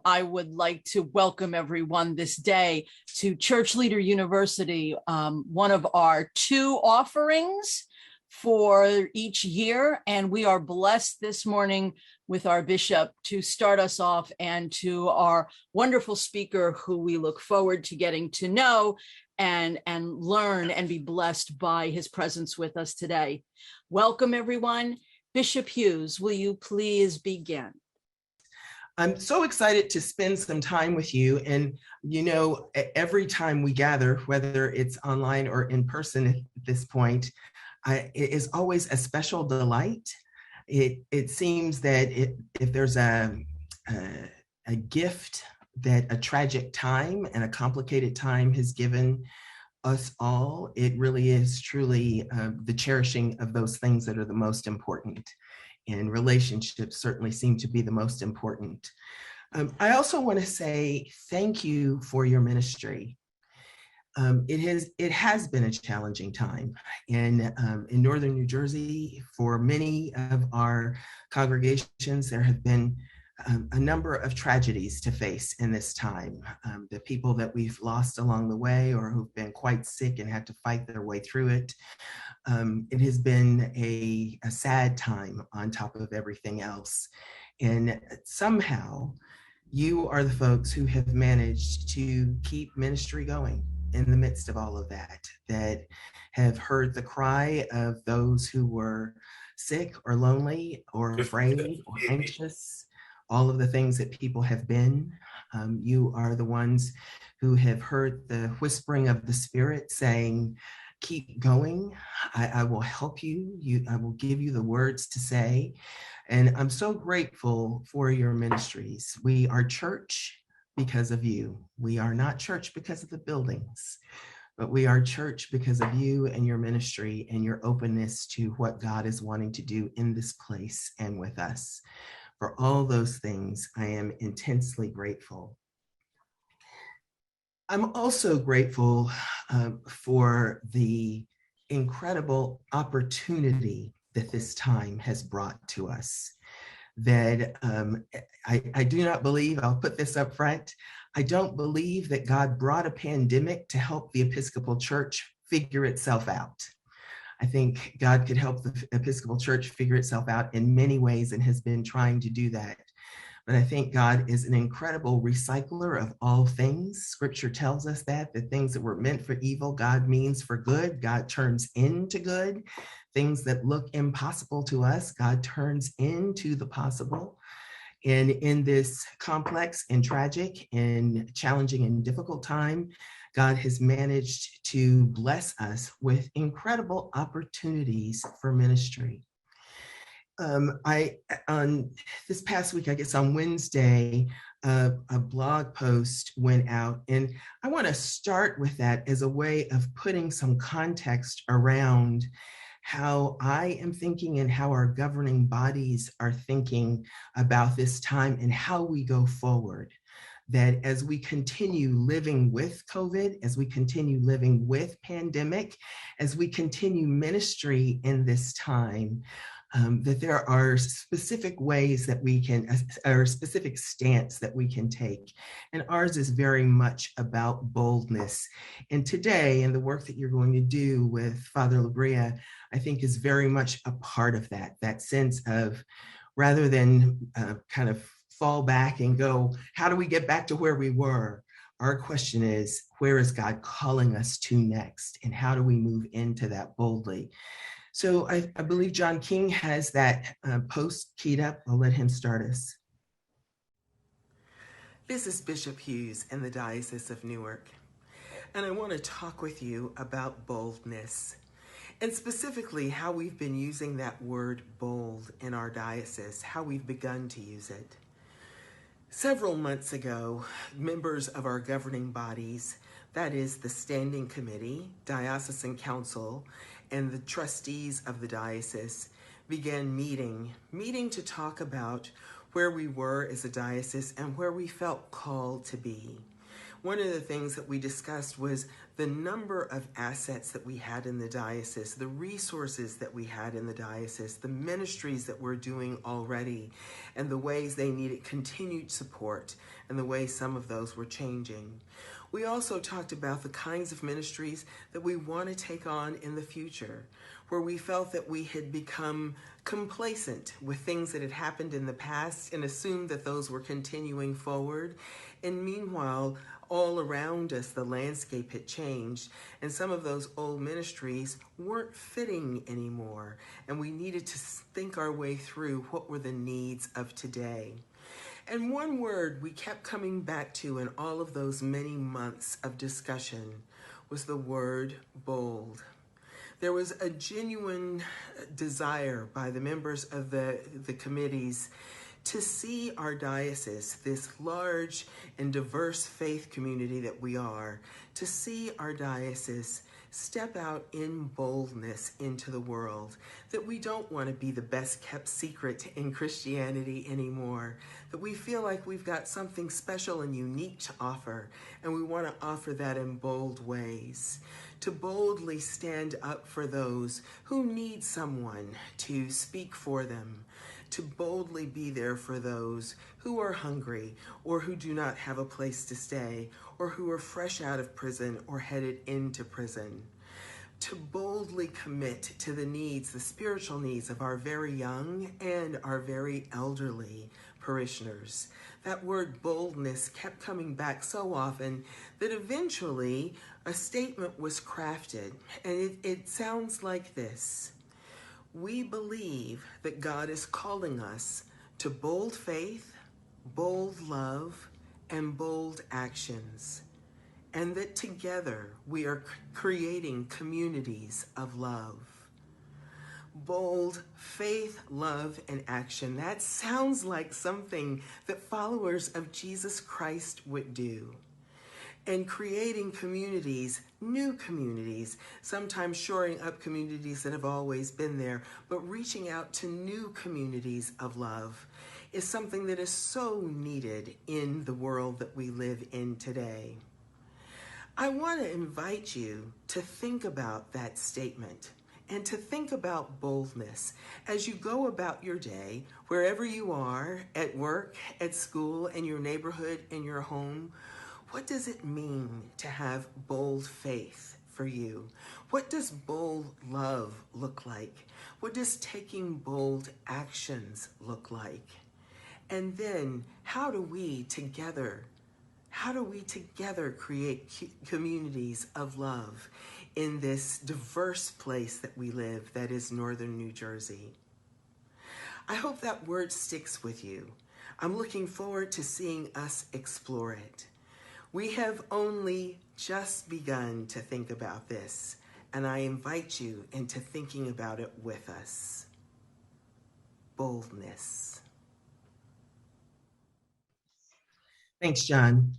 I would like to welcome everyone this day to Church Leader University, one of our 2 offerings for each year. And we are blessed this morning with our bishop to start us off, and to our wonderful speaker who we look forward to getting to know and learn and be blessed by his presence with us today. Welcome, everyone. Bishop Hughes, will you please begin? I'm so excited to spend some time with you. And, you know, every time we gather, whether it's online or in person at this point, it is always a special delight. It seems that if there's a gift that a tragic time and a complicated time has given us all, it really is truly the cherishing of those things that are the most important. And relationships certainly seem to be the most important. I also want to say thank you for your ministry. It has been a challenging time in northern New Jersey. For many of our congregations, there have been a number of tragedies to face in this time. The people that we've lost along the way, or who've been quite sick and had to fight their way through it. It has been a sad time on top of everything else. And somehow you are the folks who have managed to keep ministry going in the midst of all of that have heard the cry of those who were sick or lonely or afraid or anxious, all of the things that people have been. You are the ones who have heard the whispering of the Spirit saying, keep going, I will help you, I will give you the words to say. And I'm so grateful for your ministries. We are church because of you. We are not church because of the buildings, but we are church because of you and your ministry and your openness to what God is wanting to do in this place and with us. For all those things, I am intensely grateful. I'm also grateful for the incredible opportunity that this time has brought to us. That I do not believe, I'll put this up front, I don't believe that God brought a pandemic to help the Episcopal Church figure itself out. I think God could help the Episcopal Church figure itself out in many ways and has been trying to do that. But I think God is an incredible recycler of all things. Scripture tells us that the things that were meant for evil, God means for good. God turns into good. Things that look impossible to us, God turns into the possible. And in this complex and tragic and challenging and difficult time, God has managed to bless us with incredible opportunities for ministry. On this past week, I guess on Wednesday, a blog post went out, and I want to start with that as a way of putting some context around how I am thinking and how our governing bodies are thinking about this time and how we go forward. That as we continue living with COVID, as we continue living with pandemic, as we continue ministry in this time, that there are specific ways that we can, or specific stance that we can take. And ours is very much about boldness. And today, and the work that you're going to do with Father Labrija, I think is very much a part of that sense of, rather than kind of fall back and go, how do we get back to where we were? Our question is, where is God calling us to next? And how do we move into that boldly? So I believe John King has that post keyed up. I'll let him start us. This is Bishop Hughes in the Diocese of Newark, and I want to talk with you about boldness, and specifically how we've been using that word bold in our diocese, how we've begun to use it. Several months ago, members of our governing bodies, that is the Standing Committee, Diocesan Council, and the trustees of the diocese, began meeting to talk about where we were as a diocese and where we felt called to be. One of the things that we discussed was the number of assets that we had in the diocese, the resources that we had in the diocese, the ministries that we're doing already, and the ways they needed continued support, and the way some of those were changing. We also talked about the kinds of ministries that we want to take on in the future, where we felt that we had become complacent with things that had happened in the past and assumed that those were continuing forward. And meanwhile, all around us, the landscape had changed, and some of those old ministries weren't fitting anymore, and we needed to think our way through what were the needs of today. And one word we kept coming back to in all of those many months of discussion was the word bold. There was a genuine desire by the members of the committees to see our diocese, this large and diverse faith community that we are, to see our diocese step out in boldness into the world, that we don't want to be the best kept secret in Christianity anymore, that we feel like we've got something special and unique to offer, and we want to offer that in bold ways. To boldly stand up for those who need someone to speak for them, to boldly be there for those who are hungry or who do not have a place to stay or who are fresh out of prison or headed into prison. To boldly commit to the needs, the spiritual needs of our very young and our very elderly parishioners. That word boldness kept coming back so often that eventually a statement was crafted, and it sounds like this. We believe that God is calling us to bold faith, bold love, and bold actions, and that together we are creating communities of love. Bold faith, love, and action. That sounds like something that followers of Jesus Christ would do. And creating communities, new communities, sometimes shoring up communities that have always been there, but reaching out to new communities of love is something that is so needed in the world that we live in today. I want to invite you to think about that statement and to think about boldness as you go about your day, wherever you are, at work, at school, in your neighborhood, in your home. What does it mean to have bold faith for you? What does bold love look like? What does taking bold actions look like? And then how do we together create communities of love in this diverse place that we live, that is Northern New Jersey? I hope that word sticks with you. I'm looking forward to seeing us explore it. We have only just begun to think about this, and I invite you into thinking about it with us. Boldness. Thanks, John.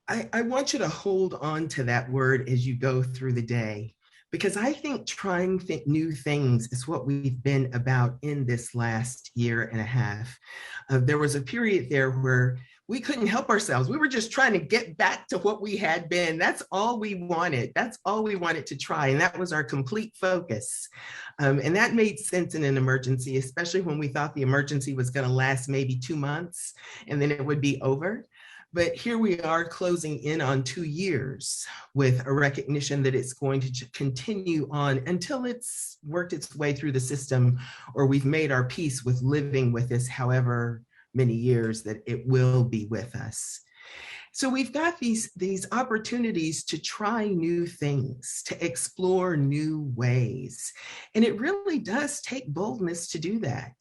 I want you to hold on to that word as you go through the day, because I think trying new things is what we've been about in this last year and a half. There was a period there where we couldn't help ourselves. We were just trying to get back to what we had been. That's all we wanted. That's all we wanted to try. And that was our complete focus. And that made sense in an emergency, especially when we thought the emergency was going to last maybe 2 months and then it would be over. But here we are closing in on 2 years with a recognition that it's going to continue on until it's worked its way through the system, or we've made our peace with living with this however many years that it will be with us. So we've got these opportunities to try new things, to explore new ways. And it really does take boldness to do that.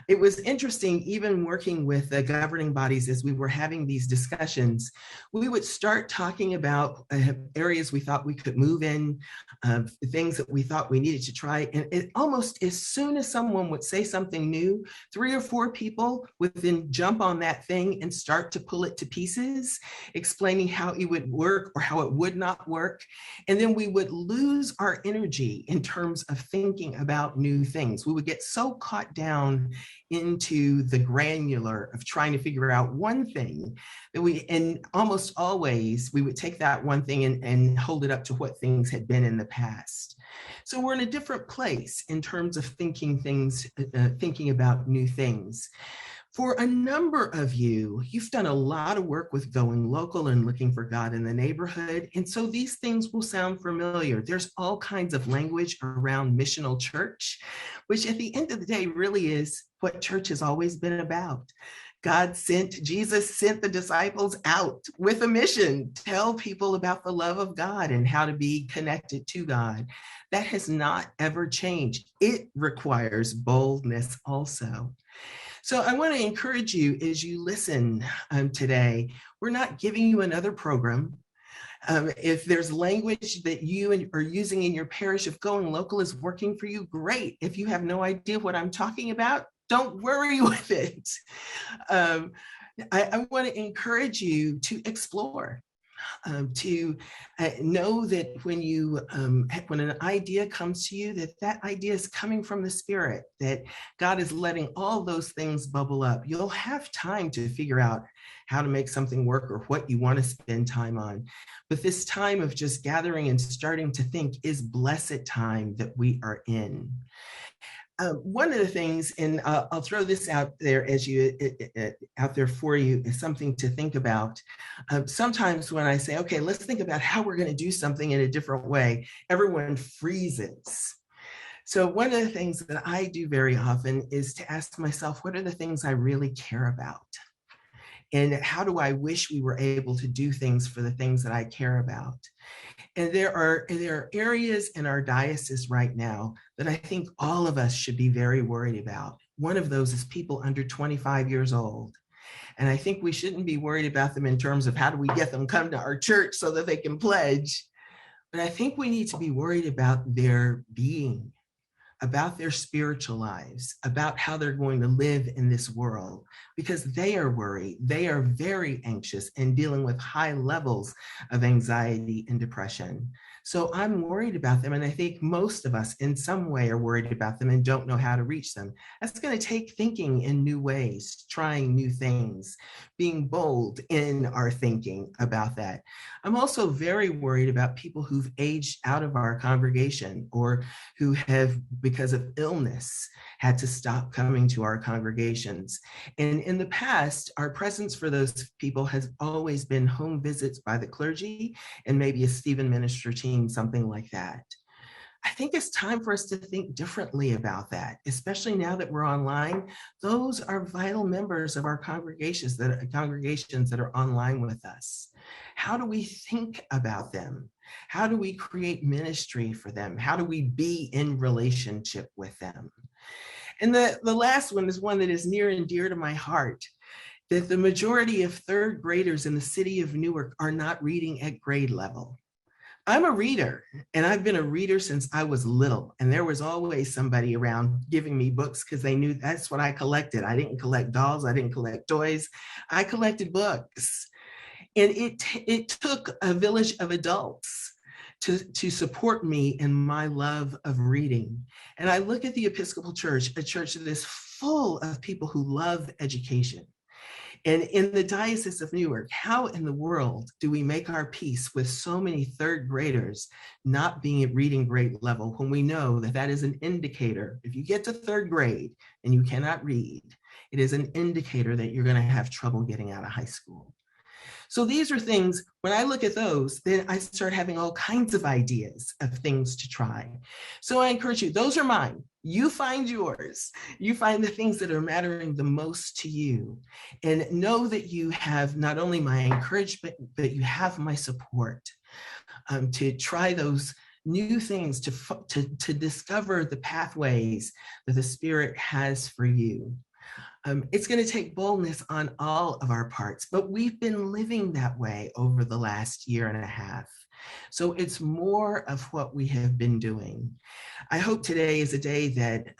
It was interesting, even working with the governing bodies as we were having these discussions, we would start talking about areas we thought we could move in, things that we thought we needed to try. And it almost as soon as someone would say something new, 3 or 4 people would then jump on that thing and start to pull it to pieces. explaining how it would work or how it would not work. And then we would lose our energy in terms of thinking about new things. We would get so caught down into the granular of trying to figure out one thing that and almost always we would take that one thing and hold it up to what things had been in the past. So we're in a different place in terms of thinking about new things. For a number of you, you've done a lot of work with going local and looking for God in the neighborhood. And so these things will sound familiar. There's all kinds of language around missional church, which at the end of the day really is what church has always been about. Jesus sent the disciples out with a mission, tell people about the love of God and how to be connected to God. That has not ever changed. It requires boldness also. So I want to encourage you as you listen today, we're not giving you another program. If there's language that you are using in your parish, if going local is working for you, great. If you have no idea what I'm talking about, don't worry with it. I want to encourage you to explore, to know that when an idea comes to you, that idea is coming from the Spirit, that God is letting all those things bubble up. You'll have time to figure out how to make something work or what you want to spend time on. But this time of just gathering and starting to think is blessed time that we are in. One of the things, and I'll throw this out there out there for you, is something to think about. Sometimes when I say, okay, let's think about how we're going to do something in a different way, everyone freezes. So one of the things that I do very often is to ask myself, what are the things I really care about? And how do I wish we were able to do things for the things that I care about? And there are areas in our diocese right now that I think all of us should be very worried about. One of those is people under 25 years old. And I think we shouldn't be worried about them in terms of how do we get them come to our church so that they can pledge. But I think we need to be worried about their being, about their spiritual lives, about how they're going to live in this world, because they are worried. They are very anxious and dealing with high levels of anxiety and depression. So I'm worried about them. And I think most of us in some way are worried about them and don't know how to reach them. That's going to take thinking in new ways, trying new things, being bold in our thinking about that. I'm also very worried about people who've aged out of our congregation or who have, because of illness, had to stop coming to our congregations. And in the past, our presence for those people has always been home visits by the clergy and maybe a Stephen minister team, something like that. I think it's time for us to think differently about that, especially now that we're online. Those are vital members of our congregations that are online with us. How do we think about them? How do we create ministry for them? How do we be in relationship with them? And the last one is one that is near and dear to my heart, that the majority of third graders in the city of Newark are not reading at grade level. I'm a reader, and I've been a reader since I was little, and there was always somebody around giving me books because they knew that's what I collected. I didn't collect dolls, I didn't collect toys, I collected books. And it took a village of adults to support me in my love of reading. And I look at the Episcopal Church, a church that is full of people who love education. And in the Diocese of Newark, how in the world do we make our peace with so many third graders not being at reading grade level when we know that that is an indicator? If you get to third grade and you cannot read, it is an indicator that you're going to have trouble getting out of high school. So these are things, when I look at those, then I start having all kinds of ideas of things to try. So I encourage you, those are mine. You find yours. You find the things that are mattering the most to you. And know that you have not only my encouragement, but you have my support to try those new things, to discover the pathways that the Spirit has for you. It's going to take boldness on all of our parts, but we've been living that way over the last year and a half. So it's more of what we have been doing. I hope today is a day that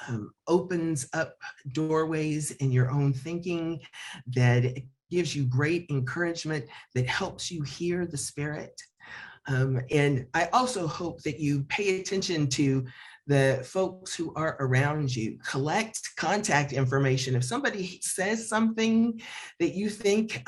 opens up doorways in your own thinking, that gives you great encouragement, that helps you hear the Spirit. And I also hope that you pay attention to the folks who are around you. Collect contact information. If somebody says something that you think,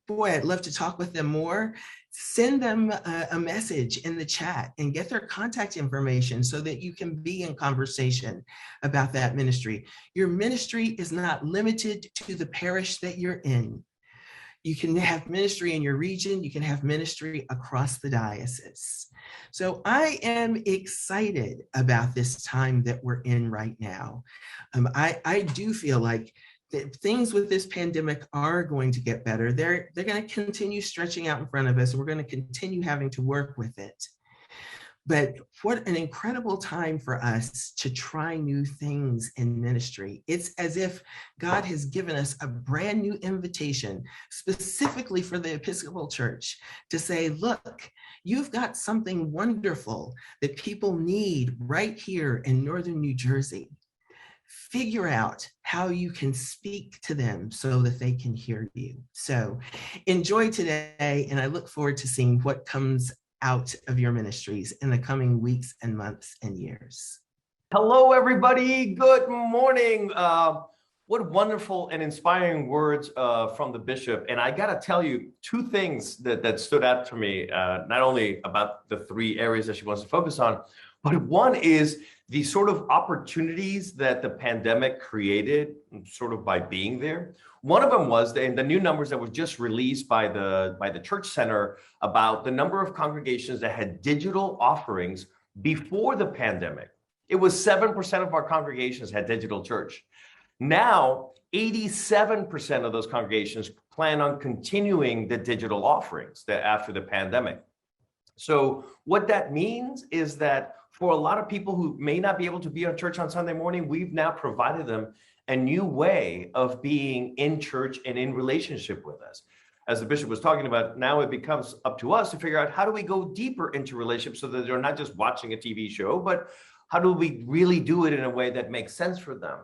boy, I'd love to talk with them more, send them a message in the chat and get their contact information so that you can be in conversation about that ministry. Your ministry is not limited to the parish that you're in. You can have ministry in your region. You can have ministry across the diocese. So I am excited about this time that we're in right now. I do feel like that things with this pandemic are going to get better. They're going to continue stretching out in front of us. We're going to continue having to work with it. But what an incredible time for us to try new things in ministry. It's as if God has given us a brand new invitation specifically for the Episcopal Church to say, look, you've got something wonderful that people need right here in Northern New Jersey. Figure out how you can speak to them so that they can hear you. So enjoy today, and I look forward to seeing what comes out of your ministries in the coming weeks and months and years. Hello, everybody. Good morning. What wonderful and inspiring words from the bishop. And I got to tell you two things that stood out to me, not only about the three areas that she wants to focus on, but one is the sort of opportunities that the pandemic created sort of by being there. One of them was the new numbers that were just released by the Church Center about the number of congregations that had digital offerings before the pandemic. It was 7% of our congregations had digital church. Now, 87% of those congregations plan on continuing the digital offerings after the pandemic. So what that means is that for a lot of people who may not be able to be at church on Sunday morning, we've now provided them a new way of being in church and in relationship with us. As the bishop was talking about, now it becomes up to us to figure out how do we go deeper into relationships so that they're not just watching a TV show, but how do we really do it in a way that makes sense for them?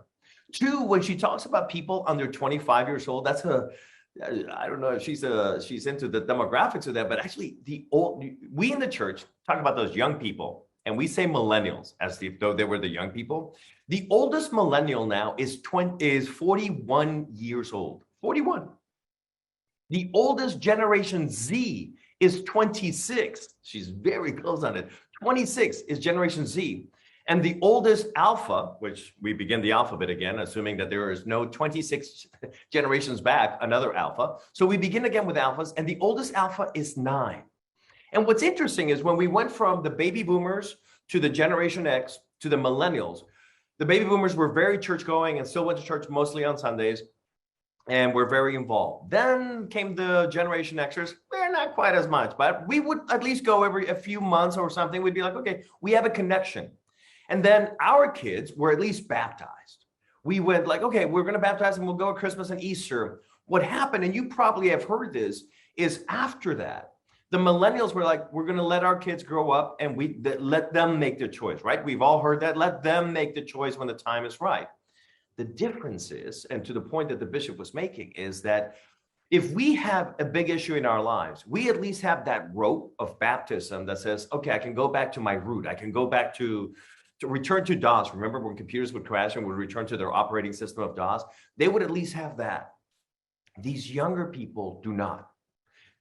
Two, when she talks about people under 25 years old, that's I don't know if she's into the demographics of that, but actually we in the church talk about those young people, and we say millennials as though they were the young people. The oldest millennial now is 41 years old. 41. The oldest Generation Z is 26. She's very close on it. 26 is Generation Z. And the oldest alpha, which we begin the alphabet again, assuming that there is no 26 generations back, another alpha. So we begin again with alphas, and the oldest alpha is 9. And what's interesting is when we went from the baby boomers to the Generation X to the millennials, the baby boomers were very church going and still went to church mostly on Sundays and were very involved. Then came the Generation Xers. We're not quite as much, but we would at least go every a few months or something. We'd be like, okay, we have a connection. And then our kids were at least baptized. We went like, okay, we're going to baptize and we'll go at Christmas and Easter. What happened, and you probably have heard this, is after that, the millennials were like, we're going to let our kids grow up and let them make their choice, right? We've all heard that. Let them make the choice when the time is right. The difference is, and to the point that the bishop was making, is that if we have a big issue in our lives, we at least have that rope of baptism that says, okay, I can go back to my root. I can go back to return to DOS. Remember when computers would crash and would return to their operating system of DOS? They would at least have that. These younger people do not.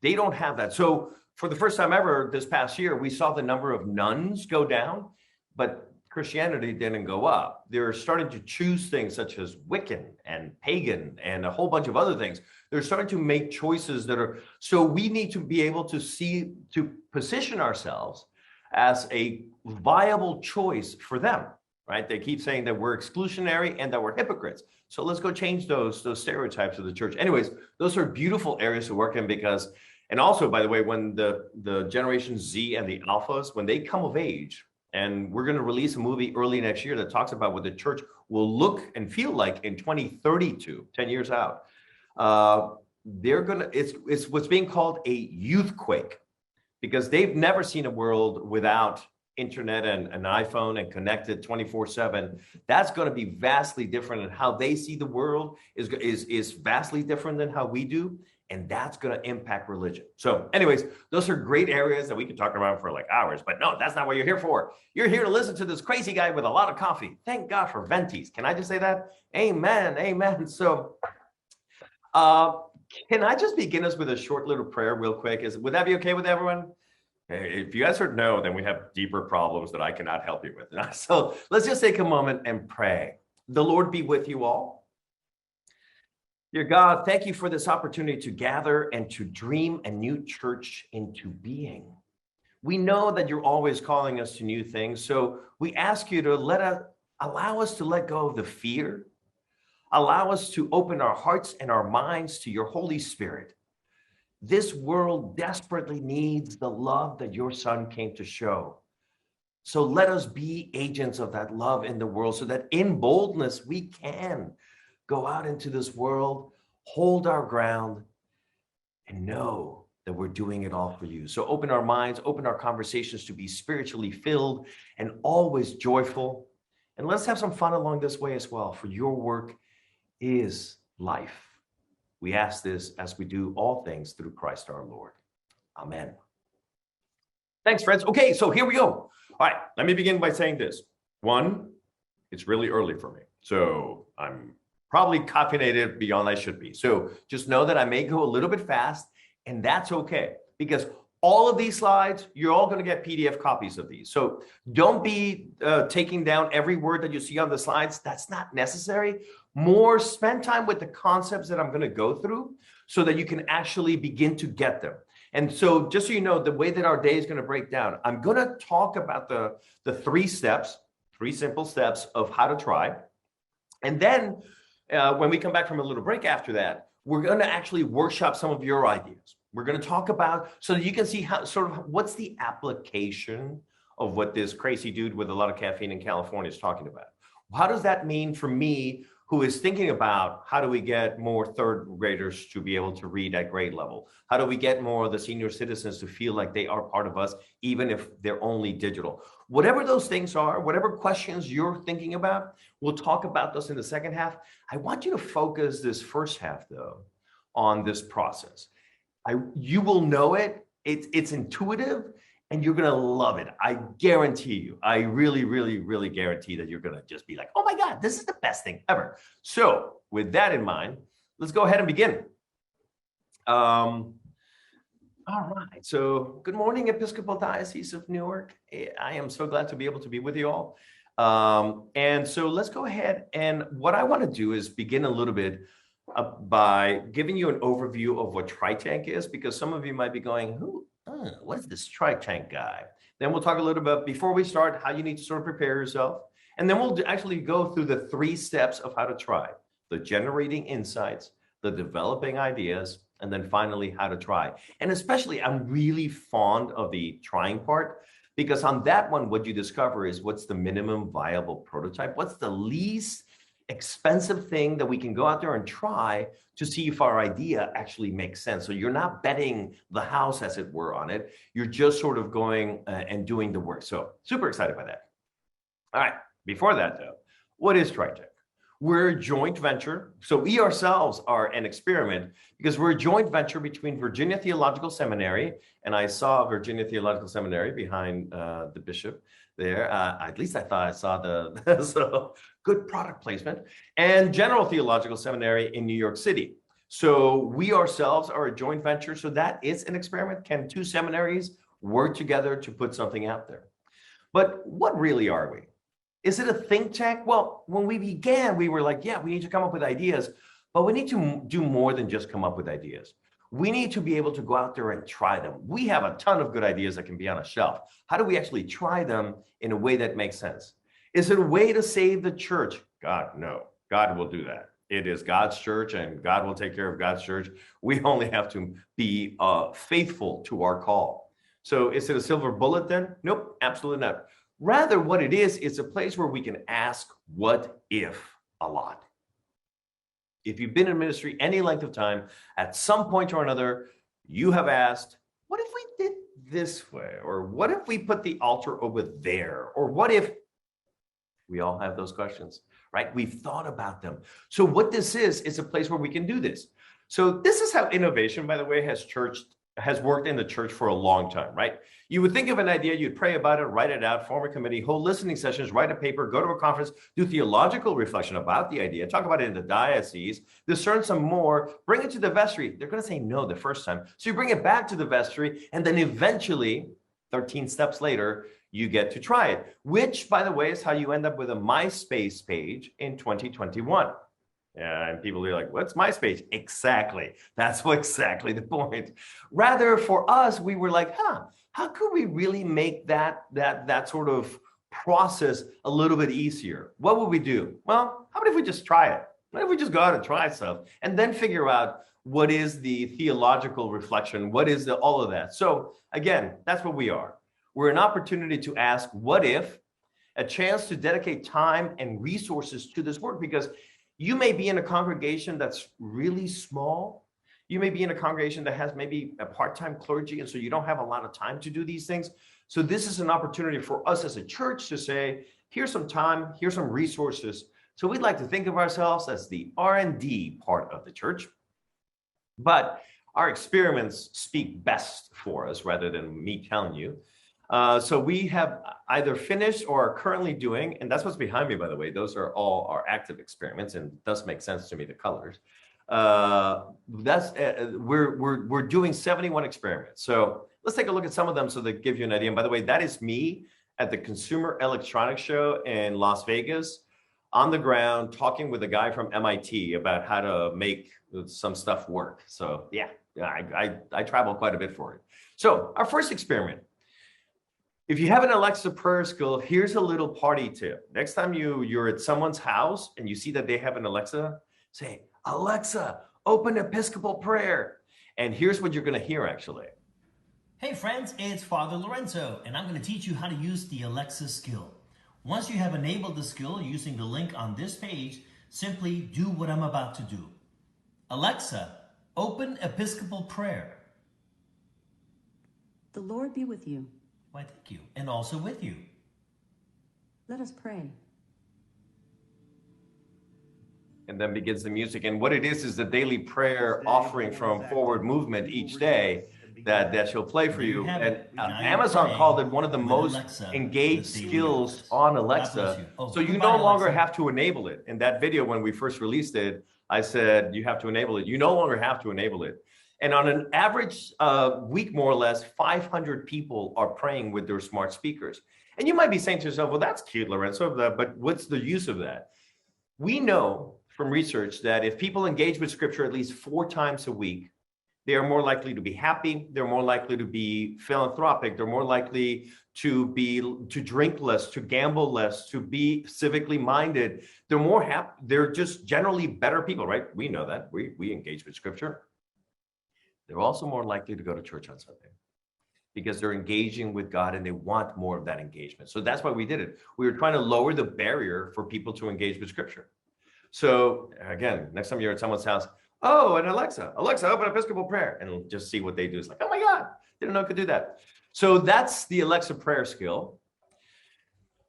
They don't have that. So for the first time ever this past year, we saw the number of nuns go down, but Christianity didn't go up. They're starting to choose things such as Wiccan and pagan and a whole bunch of other things. They're starting to make choices that are, so we need to be able to position ourselves as a viable choice for them, right? They keep saying that we're exclusionary and that we're hypocrites. So let's go change those stereotypes of the church. Anyways, those are beautiful areas to work in because, and also, by the way, when the Generation Z and the Alphas, when they come of age, and we're going to release a movie early next year that talks about what the church will look and feel like in 2032, 10 years out. It's what's being called a youthquake, because they've never seen a world without internet and an iPhone and connected 24/7. That's going to be vastly different, and how they see the world is vastly different than how we do. And that's going to impact religion. So anyways, those are great areas that we could talk about for like hours, but no, that's not what you're here for. You're here to listen to this crazy guy with a lot of coffee. Thank God for Ventis. Can I just say that? Amen. Amen. So can I just begin us with a short little prayer real quick? Would that be okay with everyone? If you guys heard no, then we have deeper problems that I cannot help you with. So let's just take a moment and pray. The Lord be with you all. Dear God, thank you for this opportunity to gather and to dream a new church into being. We know that you're always calling us to new things, so we ask you to allow us to let go of the fear, allow us to open our hearts and our minds to your Holy Spirit. This world desperately needs the love that your Son came to show. So let us be agents of that love in the world so that in boldness we can go out into this world, hold our ground, and know that we're doing it all for you. So open our minds, open our conversations to be spiritually filled and always joyful. And let's have some fun along this way as well, for your work is life. We ask this as we do all things through Christ our Lord. Amen. Thanks, friends. Okay, so here we go. All right, let me begin by saying this. One, it's really early for me, so I'm probably caffeinated beyond I should be. So just know that I may go a little bit fast, and that's okay, because all of these slides, you're all going to get PDF copies of these. So don't be taking down every word that you see on the slides. That's not necessary. More, spend time with the concepts that I'm going to go through so that you can actually begin to get them. And so just so you know, the way that our day is going to break down, I'm going to talk about the three simple steps of how to try. And then when we come back from a little break after that, we're going to actually workshop some of your ideas. We're going to talk about so that you can see how what's the application of what this crazy dude with a lot of caffeine in California is talking about. How does that mean for me, who is thinking about how do we get more third graders to be able to read at grade level? How do we get more of the senior citizens to feel like they are part of us, even if they're only digital? Whatever those things are, whatever questions you're thinking about, we'll talk about those in the second half. I want you to focus this first half, though, on this process. You will know it. It's intuitive, and you're going to love it. I guarantee you. I really, really, really guarantee that you're going to just be like, oh my God, this is the best thing ever. So with that in mind, let's go ahead and begin. All right. So good morning, Episcopal Diocese of Newark. I am so glad to be able to be with you all. And so let's go ahead. And what I want to do is begin a little bit by giving you an overview of what TryTank is, because some of you might be going, what is this TryTank guy? Then we'll talk a little bit before we start, how you need to sort of prepare yourself. And then we'll actually go through the 3 steps of how to try: the generating insights, the developing ideas, and then finally how to try. And especially, I'm really fond of the trying part, because on that one, what you discover is what's the minimum viable prototype? What's the least expensive thing that we can go out there and try to see if our idea actually makes sense? So you're not betting the house, as it were, on it. You're just sort of going and doing the work. So super excited by that. All right. Before that, though, what is TryTank? We're a joint venture. So we ourselves are an experiment because we're a joint venture between Virginia Theological Seminary, and I saw Virginia Theological Seminary behind the bishop there. At least I thought I saw so good product placement, and General Theological Seminary in New York City. So we ourselves are a joint venture. So that is an experiment. Can 2 seminaries work together to put something out there? But what really are we? Is it a think tank? Well, when we began, we were like, yeah, we need to come up with ideas, but we need to do more than just come up with ideas. We need to be able to go out there and try them. We have a ton of good ideas that can be on a shelf. How do we actually try them in a way that makes sense? Is it a way to save the church? God, no. God will do that. It is God's church, and God will take care of God's church. We only have to be faithful to our call. So is it a silver bullet then? Nope, absolutely not. Rather, what it is, it's a place where we can ask what if a lot. If you've been in ministry any length of time, at some point or another, you have asked, what if we did this way? Or what if we put the altar over there? Or what if? We all have those questions, right? We've thought about them. So what this is a place where we can do this. So this is how innovation, by the way, has worked in the church for a long time, right? You would think of an idea, you'd pray about it, write it out, form a committee, hold listening sessions, write a paper, go to a conference, do theological reflection about the idea, talk about it in the diocese, discern some more, bring it to the vestry. They're going to say no the first time. So you bring it back to the vestry, and then eventually, 13 steps later, you get to try it, which, by the way, is how you end up with a MySpace page in 2021. Yeah, and people are like, what's MySpace? Exactly. That's exactly the point. Rather, for us, we were like, how could we really make that sort of process a little bit easier? What would we do? Well, how about if we just try it? What if we just go out and try stuff and then figure out what is the theological reflection? What is all of that? So again, that's what we are. We're an opportunity to ask, what if? A chance to dedicate time and resources to this work, because you may be in a congregation that's really small. You may be in a congregation that has maybe a part-time clergy, and so you don't have a lot of time to do these things. So this is an opportunity for us as a church to say, here's some time, here's some resources. So we'd like to think of ourselves as the R&D part of the church, but our experiments speak best for us rather than me telling you. So we have either finished or are currently doing, and that's what's behind me, by the way. Those are all our active experiments, and it does make sense to me, the colors. We're doing 71 experiments. So let's take a look at some of them so that give you an idea. And by the way, that is me at the Consumer Electronics Show in Las Vegas, on the ground, talking with a guy from MIT about how to make some stuff work. So yeah, I travel quite a bit for it. So our first experiment. If you have an Alexa prayer skill, here's a little party tip. Next time you're at someone's house and you see that they have an Alexa, say, Alexa, open Episcopal prayer. And here's what you're going to hear, actually. Hey friends, it's Father Lorenzo, and I'm going to teach you how to use the Alexa skill. Once you have enabled the skill using the link on this page, simply do what I'm about to do. Alexa, open Episcopal prayer. The Lord be with you. Why, thank you. And also with you. Let us pray. And then begins the music. And what it is the daily prayer offering from Forward Movement each day that she'll play for you. And Amazon called it one of the most engaged skills on Alexa. So you no longer have to enable it. In that video, when we first released it, I said, you have to enable it. You no longer have to enable it. And on an average week, more or less, 500 people are praying with their smart speakers. And you might be saying to yourself, well, that's cute, Lorenzo, but what's the use of that? We know from research that if people engage with scripture at least 4 times a week, they are more likely to be happy. They're more likely to be philanthropic. They're more likely to drink less, to gamble less, to be civically minded. They're more happy. They're just generally better people, right? We know that. We engage with scripture. They're also more likely to go to church on Sunday because they're engaging with God and they want more of that engagement. So that's why we did it. We were trying to lower the barrier for people to engage with scripture. So again, next time you're at someone's house, oh, and Alexa, open Episcopal prayer, and just see what they do. It's like, oh my God, didn't know I could do that. So that's the Alexa prayer skill.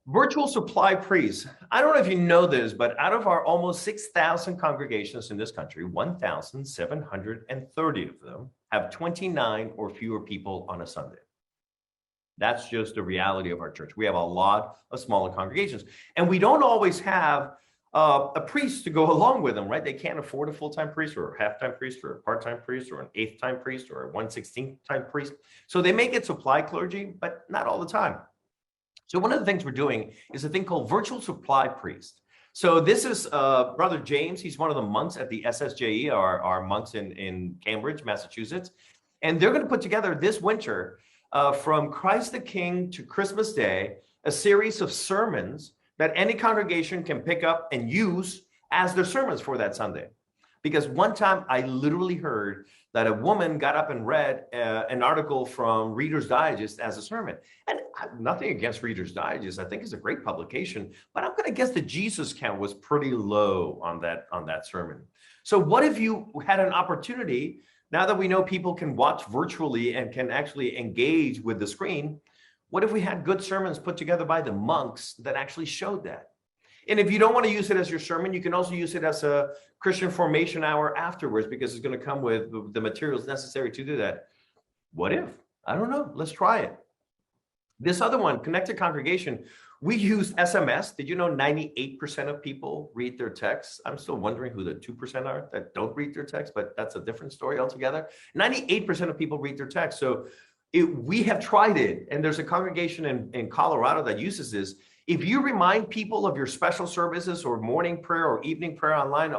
Virtual supply priests. I don't know if you know this, but out of our almost 6,000 congregations in this country, 1,730 of them have 29 or fewer people on a Sunday. That's just the reality of our church. We have a lot of smaller congregations, and we don't always have a priest to go along with them, right? They can't afford a full-time priest or a half-time priest or a part-time priest or an 8th-time priest or a 1/16th-time priest. So they may get supply clergy, but not all the time. So one of the things we're doing is a thing called virtual supply priest. So this is Brother James. He's one of the monks at the SSJE, our monks in Cambridge, Massachusetts. And they're going to put together this winter, from Christ the King to Christmas Day, a series of sermons that any congregation can pick up and use as their sermons for that Sunday. Because one time I literally heard that a woman got up and read an article from Reader's Digest as a sermon. And nothing against Reader's Digest. I think it's a great publication, but I'm going to guess the Jesus count was pretty low on that sermon. So what if you had an opportunity, now that we know people can watch virtually and can actually engage with the screen, what if we had good sermons put together by the monks that actually showed that? And if you don't want to use it as your sermon, you can also use it as a Christian formation hour afterwards, because it's going to come with the materials necessary to do that. What if? I don't know. Let's try it. This other one, Connected Congregation, we use SMS. Did you know 98% of people read their texts? I'm still wondering who the 2% are that don't read their text, but that's a different story altogether. 98% of people read their text. So we have tried it, and there's a congregation in Colorado that uses this. If you remind people of your special services or morning prayer or evening prayer online,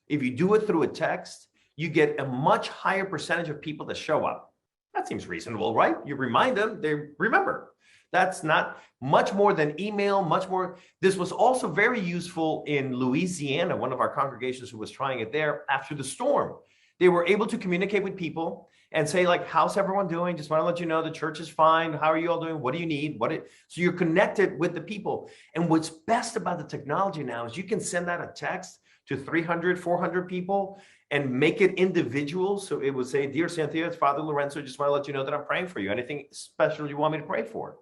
if you do it through a text, you get a much higher percentage of people that show up. That seems reasonable, right? You remind them, they remember. That's not much more than email, much more. This was also very useful in Louisiana, one of our congregations who was trying it there after the storm. They were able to communicate with people and say, like, how's everyone doing? Just want to let you know the church is fine. How are you all doing? What do you need? So you're connected with the people. And what's best about the technology now is you can send out a text to 300, 400 people and make it individual. So it would say, dear Cynthia, it's Father Lorenzo. Just want to let you know that I'm praying for you. Anything special you want me to pray for?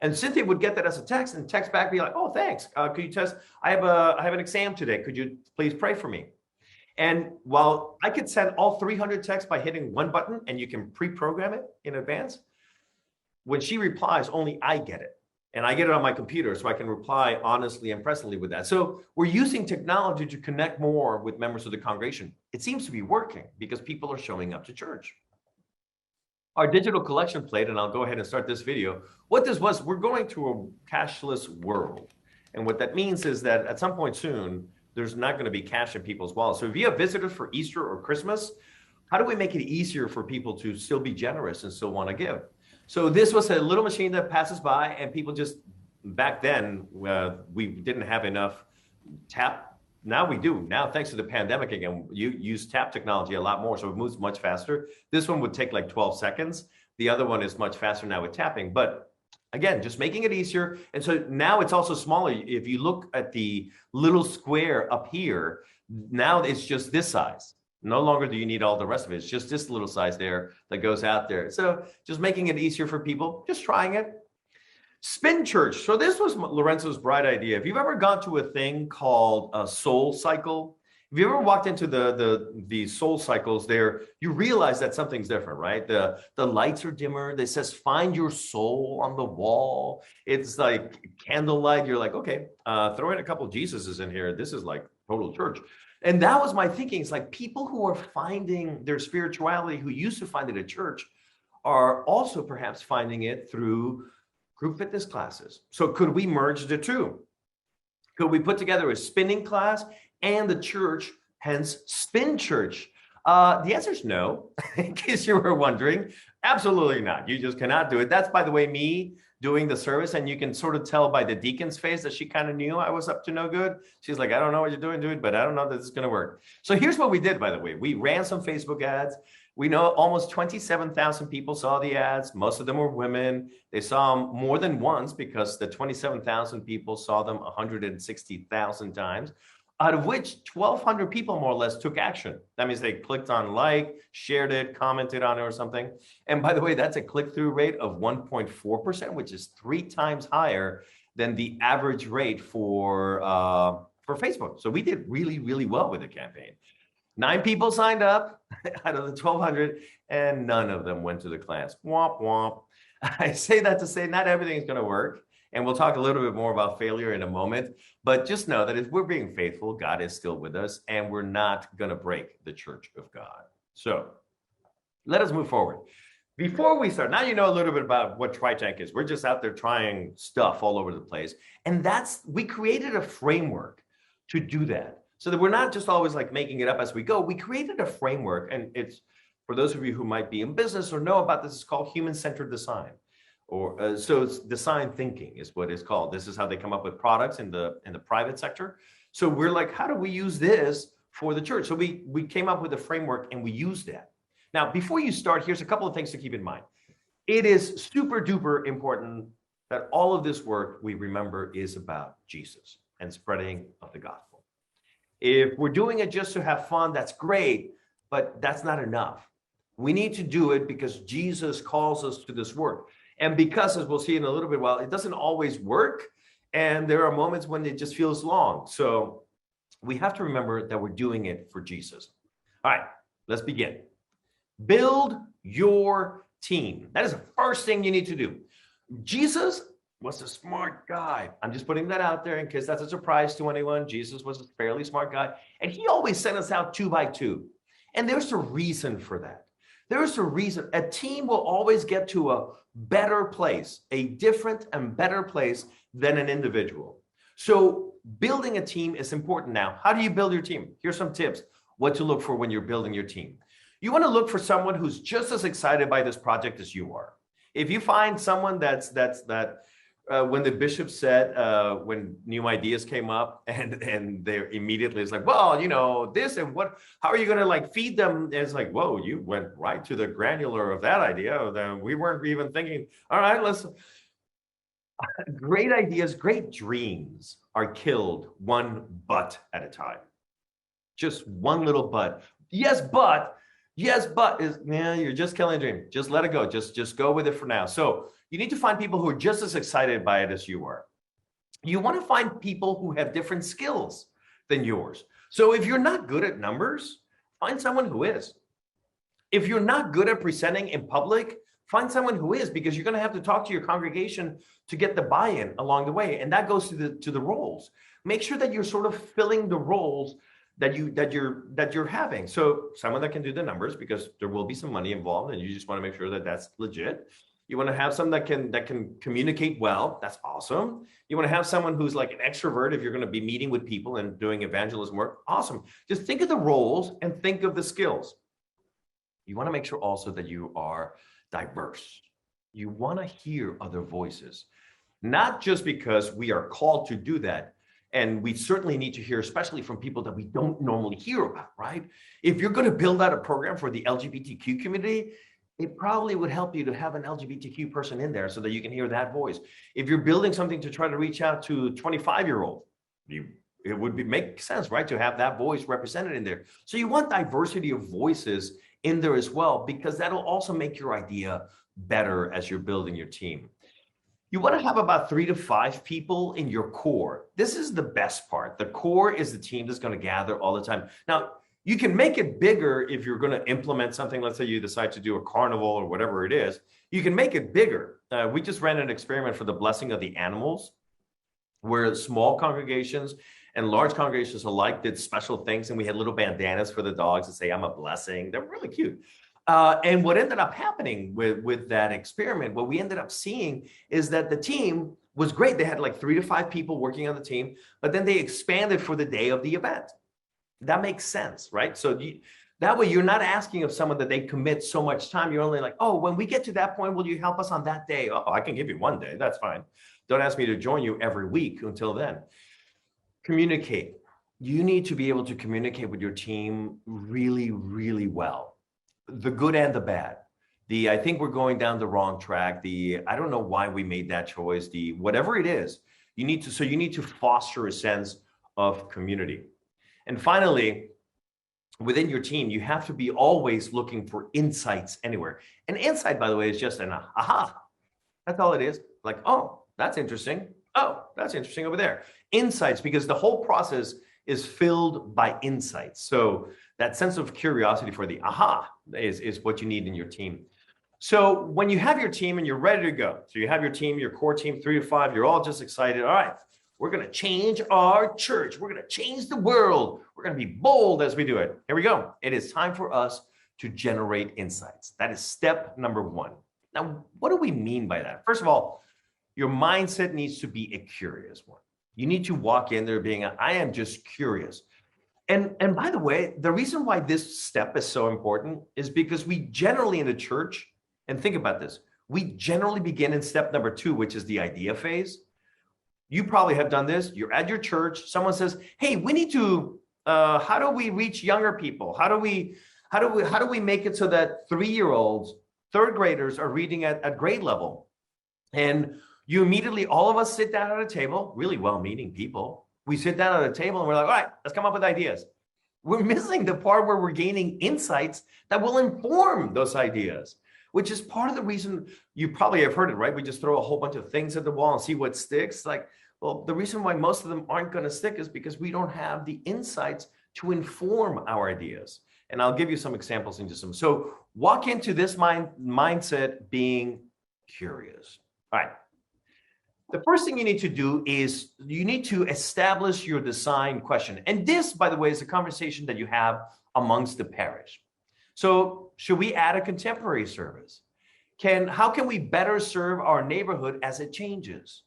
And Cynthia would get that as a text and text back, be like, oh, thanks. Could you test? I have an exam today. Could you please pray for me? And while I could send all 300 texts by hitting one button, and you can pre-program it in advance, when she replies, only I get it. And I get it on my computer, so I can reply honestly and presently with that. So we're using technology to connect more with members of the congregation. It seems to be working because people are showing up to church. Our digital collection plate, and I'll go ahead and start this video. What this was, we're going to a cashless world. And what that means is that at some point soon, there's not going to be cash in people's wallets. So if you have visitors for Easter or Christmas, how do we make it easier for people to still be generous and still want to give? So this was a little machine that passes by, and people just, back then, we didn't have enough tap. Now we do. Now, thanks to the pandemic, again, you use tap technology a lot more, so it moves much faster. This one would take like 12 seconds. The other one is much faster now with tapping. But again, just making it easier. And so now it's also smaller. If you look at the little square up here, now it's just this size. No longer do you need all the rest of it. It's just this little size there that goes out there. So just making it easier for people, just trying it. Spin Church. So this was Lorenzo's bright idea. If you've ever gone to a thing called a Soul Cycle, if you ever walked into the Soul Cycles there, you realize that something's different, right? The lights are dimmer. It says, find your soul on the wall. It's like candlelight. You're like, okay, throw in a couple of Jesuses in here. This is like total church. And that was my thinking. It's like people who are finding their spirituality, who used to find it at church, are also perhaps finding it through group fitness classes. So could we merge the two? Could we put together a spinning class and the church, hence Spin Church? The answer is no, in case you were wondering. Absolutely not. You just cannot do it. That's, by the way, me doing the service, and you can sort of tell by the deacon's face that she kind of knew I was up to no good. She's like, I don't know what you're doing, dude, but I don't know that this is going to work. So here's what we did, by the way. We ran some Facebook ads. We know almost 27,000 people saw the ads. Most of them were women. They saw them more than once because the 27,000 people saw them 160,000 times, out of which 1,200 people more or less took action. That means they clicked on like, shared it, commented on it or something. And by the way, that's a click-through rate of 1.4%, which is 3 times higher than the average rate for Facebook. So we did really, really well with the campaign. 9 people signed up out of the 1,200, and none of them went to the class. Womp, womp. I say that to say not everything is going to work. And we'll talk a little bit more about failure in a moment. But just know that if we're being faithful, God is still with us, and we're not going to break the church of God. So let us move forward. Before we start, now you know a little bit about what TryTank is. We're just out there trying stuff all over the place. And we created a framework to do that. So that we're not just always like making it up as we go. We created a framework, and it's, for those of you who might be in business or know about this, it's called human-centered design. Or so it's design thinking is what it's called. This is how they come up with products in the private sector. So we're like, how do we use this for the church? So we came up with a framework, and we used that. Now, before you start, here's a couple of things to keep in mind. It is super duper important that all of this work we remember is about Jesus and spreading of the gospel. If we're doing it just to have fun, that's great, but that's not enough. We need to do it because Jesus calls us to this work. And because, as we'll see in a little bit, while it doesn't always work, And there are moments when it just feels long. So we have to remember that we're doing it for Jesus. All right, let's begin. Build your team. That is the first thing you need to do. Jesus was a smart guy. I'm just putting that out there in case that's a surprise to anyone. Jesus was a fairly smart guy, and he always sent us out 2 by 2. And there's a reason for that. There's a reason. A team will always get to a better place, a different and better place than an individual. So building a team is important. Now, how do you build your team? Here's some tips, what to look for when you're building your team. You want to look for someone who's just as excited by this project as you are. If you find someone when the bishop said, when new ideas came up and they're immediately, it's like, well, you know, this and what, how are you going to like feed them? And it's like, whoa, you went right to the granular of that idea. Then we weren't even thinking, all right, let's, great ideas, great dreams are killed one but at a time. Just one little but. Yes, but is, yeah, you're just killing a dream. Just let it go. Just go with it for now. So you need to find people who are just as excited by it as you are. You want to find people who have different skills than yours. So if you're not good at numbers, find someone who is. If you're not good at presenting in public, find someone who is, because you're going to have to talk to your congregation to get the buy-in along the way. And that goes to the roles. Make sure that you're sort of filling the roles that you're having. So someone that can do the numbers, because there will be some money involved, and you just want to make sure that that's legit. You want to have someone that can communicate well. That's awesome. You want to have someone who's like an extrovert if you're going to be meeting with people and doing evangelism work. Awesome. Just think of the roles and think of the skills. You want to make sure also that you are diverse. You want to hear other voices, not just because we are called to do that. And we certainly need to hear, especially from people that we don't normally hear about, right? If you're going to build out a program for the LGBTQ community, it probably would help you to have an LGBTQ person in there so that you can hear that voice. If you're building something to try to reach out to 25-year-old, it would make sense, right, to have that voice represented in there. So you want diversity of voices in there as well, because that'll also make your idea better as you're building your team. You want to have about 3 to 5 people in your core. This is the best part. The core is the team that's going to gather all the time. Now, you can make it bigger if you're going to implement something. Let's say you decide to do a carnival or whatever it is. You can make it bigger. We just ran an experiment for the blessing of the animals, where small congregations and large congregations alike did special things. And we had little bandanas for the dogs to say, I'm a blessing. They're really cute. And what ended up happening with that experiment, what we ended up seeing is that the team was great. They had like 3 to 5 people working on the team, but then they expanded for the day of the event. That makes sense, right? So that way you're not asking of someone that they commit so much time. You're only like, oh, when we get to that point, will you help us on that day? Oh, I can give you one day. That's fine. Don't ask me to join you every week until then. Communicate. You need to be able to communicate with your team really, really well. The good and the bad. I think we're going down the wrong track. I don't know why we made that choice. Whatever it is, you need to foster a sense of community. And finally, within your team, you have to be always looking for insights anywhere. An insight, by the way, is just an aha. That's all it is. Like, oh, that's interesting. Oh, that's interesting over there. Insights, because the whole process is filled by insights. So that sense of curiosity for the aha is what you need in your team. So when you have your team and you're ready to go, so you have your team, your core team, 3 to 5, you're all just excited. All right, we're going to change our church. We're going to change the world. We're going to be bold as we do it. Here we go. It is time for us to generate insights. That is step number 1. Now, what do we mean by that? First of all, your mindset needs to be a curious one. You need to walk in there being, I am just curious. And by the way, the reason why this step is so important is because we generally in the church, and think about this, we generally begin in step number 2, which is the idea phase. You probably have done this. You're at your church. Someone says, hey, we need to, how do we reach younger people? How do we make it so that 3-year-olds, 3rd graders are reading at grade level? And you immediately, all of us sit down at a table, really well-meaning people. We sit down at a table and we're like, all right, let's come up with ideas. We're missing the part where we're gaining insights that will inform those ideas, which is part of the reason you probably have heard it, right? We just throw a whole bunch of things at the wall and see what sticks. Like, Well, the reason why most of them aren't going to stick is because we don't have the insights to inform our ideas. And I'll give you some examples in just a moment. So walk into this mindset being curious. All right. The first thing you need to do is you need to establish your design question. And this, by the way, is a conversation that you have amongst the parish. So should we add a contemporary service? How can we better serve our neighborhood as it changes?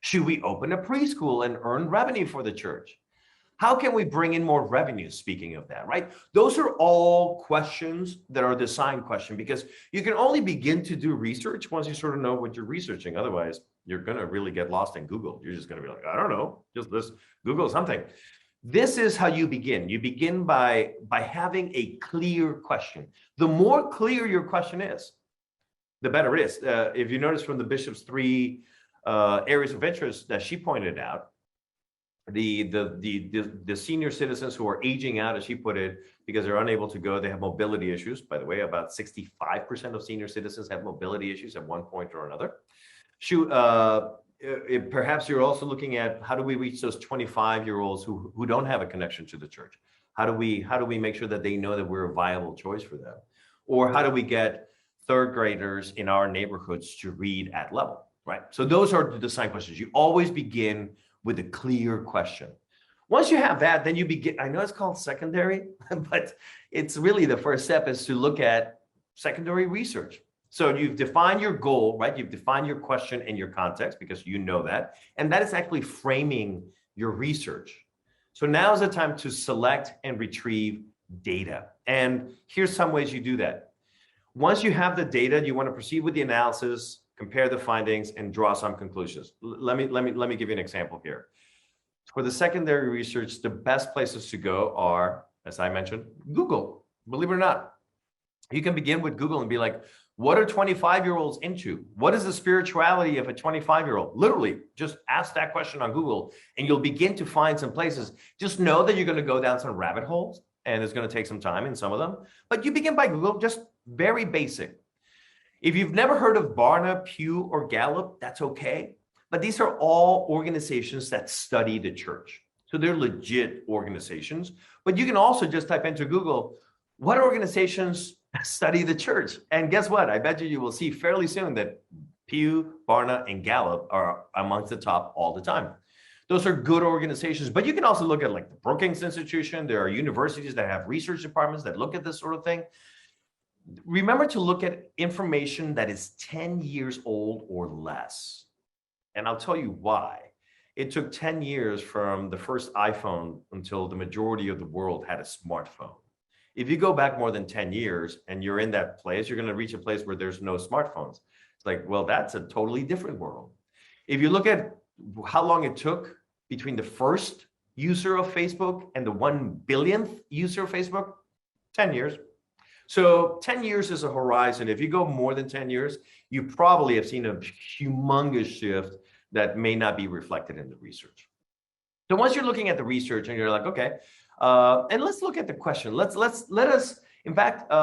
Should we open a preschool and earn revenue for the church? How can we bring in more revenue? Speaking of that, right? Those are all questions that are design questions, because you can only begin to do research once you sort of know what you're researching. Otherwise, you're going to really get lost in Google. You're just going to be like, I don't know, just let's Google something. This is how you begin. You begin by having a clear question. The more clear your question is, the better it is. If you notice from the bishop's 3 areas of interest that she pointed out, the senior citizens who are aging out, as she put it, because they're unable to go, they have mobility issues. By the way, about 65% of senior citizens have mobility issues at one point or another. Perhaps you're also looking at how do we reach those 25-year-olds who don't have a connection to the church? How do we make sure that they know that we're a viable choice for them? Or how do we get third graders in our neighborhoods to read at level, right? So those are the design questions. You always begin with a clear question. Once you have that, then you begin, I know it's called secondary, but it's really the first step is to look at secondary research. So you've defined your goal, right? You've defined your question and your context, because you know that. And that is actually framing your research. So now is the time to select and retrieve data. And here's some ways you do that. Once you have the data, you want to proceed with the analysis, compare the findings, and draw some conclusions. Let me give you an example here. For the secondary research, the best places to go are, as I mentioned, Google. Believe it or not, you can begin with Google and be like, what are 25-year-olds into? What is the spirituality of a 25-year-old? Literally, just ask that question on Google, and you'll begin to find some places. Just know that you're going to go down some rabbit holes, and it's going to take some time in some of them. But you begin by Google, just very basic. If you've never heard of Barna, Pew, or Gallup, that's okay. But these are all organizations that study the church. So they're legit organizations. But you can also just type into Google, what organizations study the church? And guess what? I bet you will see fairly soon that Pew, Barna, and Gallup are amongst the top all the time. Those are good organizations. But you can also look at like the Brookings Institution. There are universities that have research departments that look at this sort of thing. Remember to look at information that is 10 years old or less. And I'll tell you why. It took 10 years from the first iPhone until the majority of the world had a smartphone. If you go back more than 10 years and you're in that place, you're going to reach a place where there's no smartphones. It's like, well, that's a totally different world. If you look at how long it took between the first user of Facebook and the 1 billionth user of Facebook, 10 years. So 10 years is a horizon. If you go more than 10 years, you probably have seen a humongous shift that may not be reflected in the research. So once you're looking at the research and you're like, okay, and let's look at the question. Let us, in fact,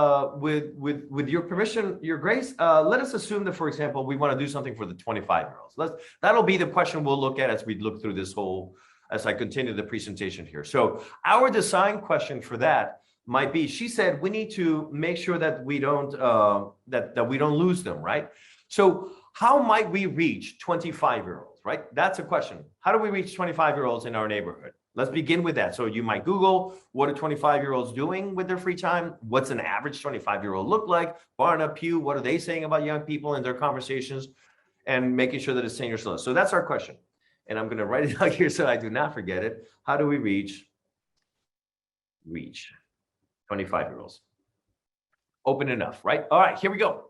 with your permission, your grace, let us assume that, for example, we want to do something for the 25-year-olds. That'll be the question we'll look at as we look through this whole, as I continue the presentation here. So our design question for that might be, she said, we need to make sure that we don't that we don't lose them, right? So how might we reach 25-year-olds, right? That's a question. How do we reach 25-year-olds in our neighborhood? Let's begin with that. So you might Google, what are 25-year-olds doing with their free time? What's an average 25-year-old look like? Barna, Pew, what are they saying about young people and their conversations? And making sure that it's senior citizens. So that's our question. And I'm going to write it out here so I do not forget it. How do we reach 25-year-olds? Open enough, right? All right, here we go.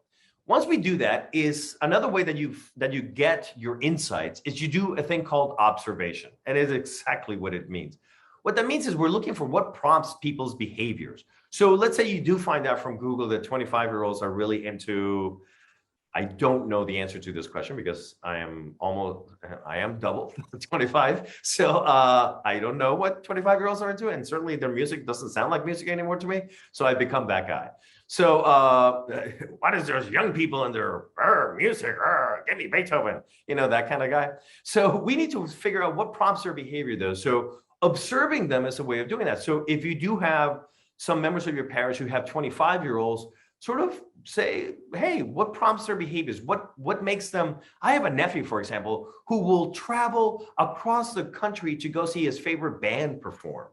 Once we do that, is another way that you get your insights is you do a thing called observation. And it is exactly what it means. What that means is we're looking for what prompts people's behaviors. So let's say you do find out from Google that 25-year-olds are really into, I don't know the answer to this question because I am double 25. So I don't know what 25-year-olds are into. And certainly their music doesn't sound like music anymore to me. So I've become that guy. So what is there's young people and their music, give me Beethoven, that kind of guy. So we need to figure out what prompts their behavior though. So observing them is a way of doing that. So if you do have some members of your parish who have 25-year-olds, sort of say, hey, what prompts their behaviors? What makes them? I have a nephew, for example, who will travel across the country to go see his favorite band perform.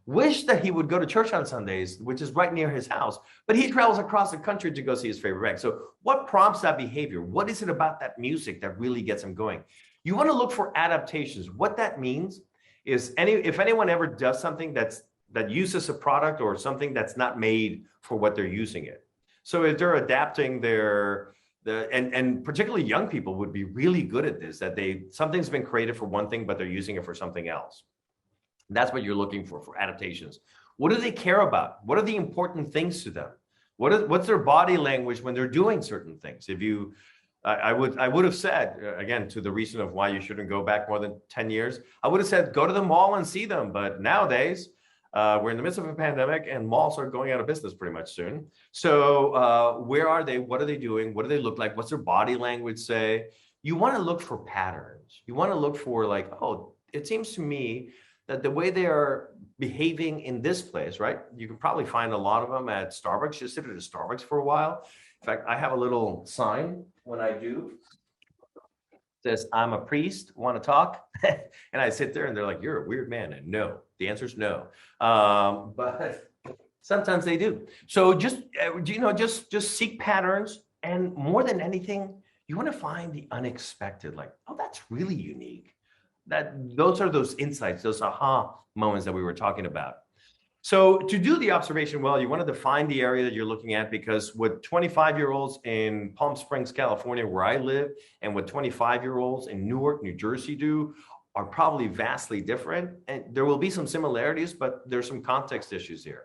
Wish that he would go to church on Sundays, which is right near his house, but he travels across the country to go see his favorite band. So what prompts that behavior? What is it about that music that really gets him going? You want to look for adaptations. What that means is if anyone ever does something that uses a product or something that's not made for what they're using it. So if they're adapting and particularly young people would be really good at this, that something's been created for one thing, but they're using it for something else. That's what you're looking for adaptations. What do they care about? What are the important things to them? What's their body language when they're doing certain things? I would have said, again, to the reason of why you shouldn't go back more than 10 years, I would have said, go to the mall and see them. But nowadays, we're in the midst of a pandemic and malls are going out of business pretty much soon. So where are they? What are they doing? What do they look like? What's their body language say? You want to look for patterns. You want to look for like, oh, it seems to me that the way they are behaving in this place, right? You can probably find a lot of them at Starbucks. Just sit at a Starbucks for a while. In fact, I have a little sign when I do. It says, I'm a priest, want to talk? And I sit there and they're like, you're a weird man. And no, the answer is no. But sometimes they do. So just seek patterns. And more than anything, you want to find the unexpected, like, oh, that's really unique. Those are those insights, those aha moments that we were talking about. So to do the observation well, you want to define the area that you're looking at, because what 25-year-olds in Palm Springs, California, where I live, and what 25-year-olds in Newark, New Jersey do are probably vastly different. And there will be some similarities, but there's some context issues here.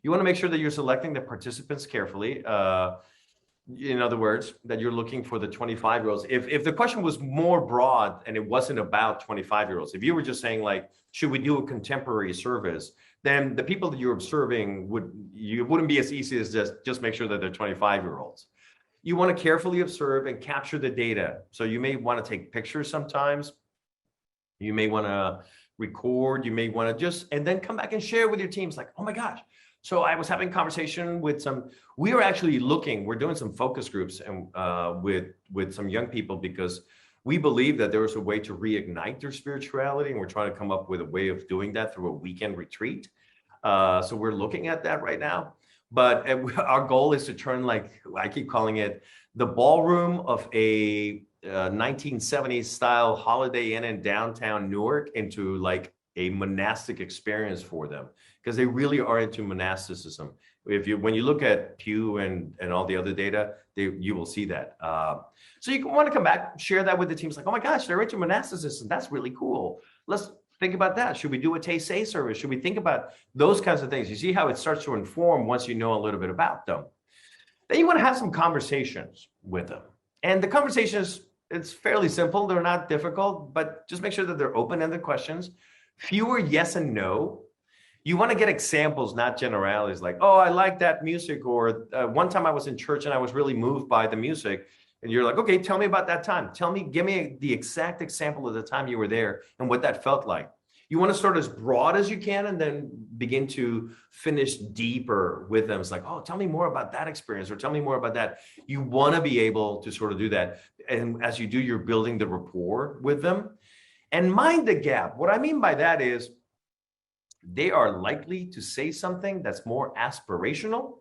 You want to make sure that you're selecting the participants carefully. In other words, that you're looking for the 25-year-olds. If the question was more broad and it wasn't about 25-year-olds, if you were just saying like, should we do a contemporary service, then the people that you're observing wouldn't be as easy as just make sure that they're 25-year-olds. You want to carefully observe and capture the data. So you may want to take pictures sometimes. You may want to record. You may want to and then come back and share with your teams like, oh my gosh. So I was having a conversation with we're doing some focus groups and with some young people, because we believe that there was a way to reignite their spirituality, and we're trying to come up with a way of doing that through a weekend retreat. So we're looking at that right now. But our goal is to turn, like I keep calling it, the ballroom of a 1970s style Holiday Inn in downtown Newark into like a monastic experience for them, because they really are into monasticism. When you look at Pew and all the other data, you will see that. So you want to come back, share that with the teams, like, oh my gosh, they're into monasticism. That's really cool. Let's think about that. Should we do a taste say service? Should we think about those kinds of things? You see how it starts to inform once you know a little bit about them. Then you want to have some conversations with them. And the conversations, it's fairly simple. They're not difficult, but just make sure that they're open-ended questions. Fewer yes and no. You want to get examples, not generalities, like, oh, I like that music, or one time I was in church and I was really moved by the music. And you're like, okay, tell me about that time. Give me the exact example of the time you were there and what that felt like. You want to start as broad as you can and then begin to finish deeper with them. It's like, oh, tell me more about that experience, or tell me more about that. You want to be able to sort of do that. And as you do, you're building the rapport with them. And mind the gap. What I mean by that is they are likely to say something that's more aspirational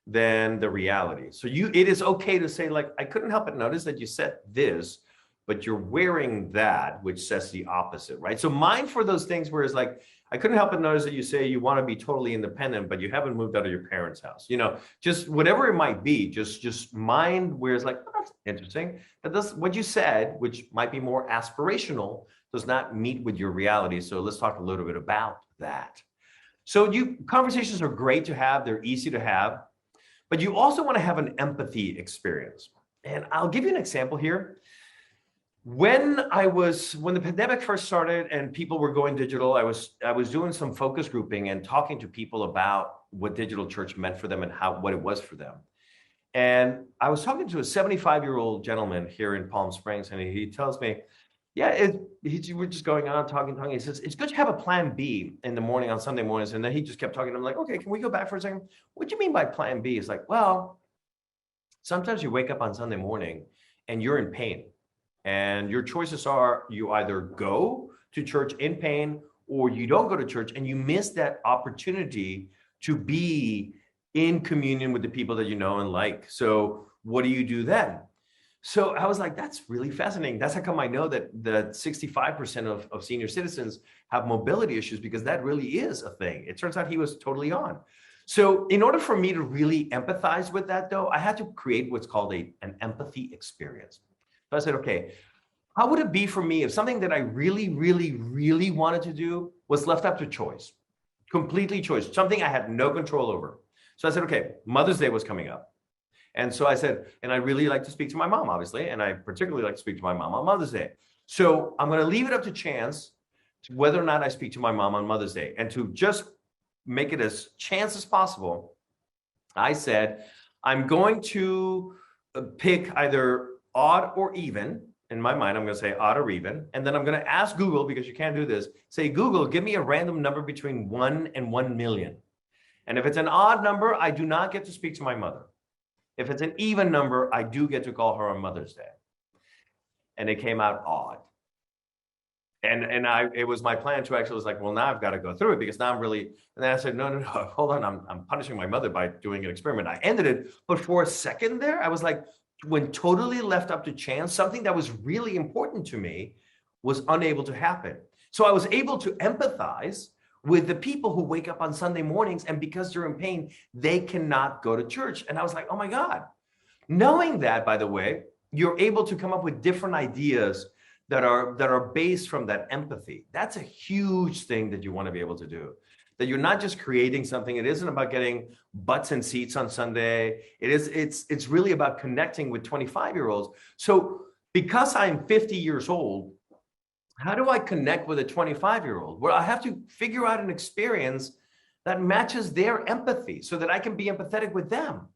than the reality. So it is okay to say, like, I couldn't help but notice that you said this, but you're wearing that, which says the opposite, right? So mind for those things where it's like, I couldn't help but notice that you say you want to be totally independent, but you haven't moved out of your parents' house. Just whatever it might be, just mind where it's like, oh, that's interesting. What you said, which might be more aspirational, does not meet with your reality. So let's talk a little bit about that. So conversations are great to have. They're easy to have, but you also want to have an empathy experience. And I'll give you an example here. When the pandemic first started and people were going digital, I was doing some focus grouping and talking to people about what digital church meant for them and what it was for them. And I was talking to a 75-year-old gentleman here in Palm Springs, and he tells me, yeah, we're just going on talking. He says, it's good to have a plan B in the morning on Sunday mornings. And then he just kept talking. I'm like, okay, can we go back for a second? What do you mean by plan B? It's like, well, sometimes you wake up on Sunday morning and you're in pain. And your choices are you either go to church in pain or you don't go to church and you miss that opportunity to be in communion with the people that you know and like. So what do you do then? So I was like, that's really fascinating. That's how come I know that 65% of senior citizens have mobility issues, because that really is a thing. It turns out he was totally on. So in order for me to really empathize with that, though, I had to create what's called an empathy experience. So I said, okay, how would it be for me if something that I really, really, really wanted to do was left up to choice, completely choice, something I had no control over? So I said, okay, Mother's Day was coming up. And so I said, and I really like to speak to my mom, obviously, and I particularly like to speak to my mom on Mother's Day. So I'm going to leave it up to chance whether or not I speak to my mom on Mother's Day. And to just make it as chance as possible, I said, I'm going to pick either odd or even. In my mind, I'm going to say odd or even. And then I'm going to ask Google, because you can't do this, say, Google, give me a random number between 1 and 1 million. And if it's an odd number, I do not get to speak to my mother. If it's an even number, I do get to call her on Mother's Day. And it came out odd. And it was my plan to actually was like, well, now I've got to go through it, because now I'm really, and then I said, no, hold on. I'm punishing my mother by doing an experiment. I ended it. But for a second there, I was like, when totally left up to chance, something that was really important to me was unable to happen. So I was able to empathize with the people who wake up on Sunday mornings, and because they're in pain, they cannot go to church. And I was like, oh my God. Knowing that, by the way, you're able to come up with different ideas that are based from that empathy. That's a huge thing that you want to be able to do. That you're not just creating something. It isn't about getting butts and seats on Sunday. It's really about connecting with 25-year-olds. So because I'm 50 years old, how do I connect with a 25-year-old? Well, I have to figure out an experience that matches their empathy so that I can be empathetic with them.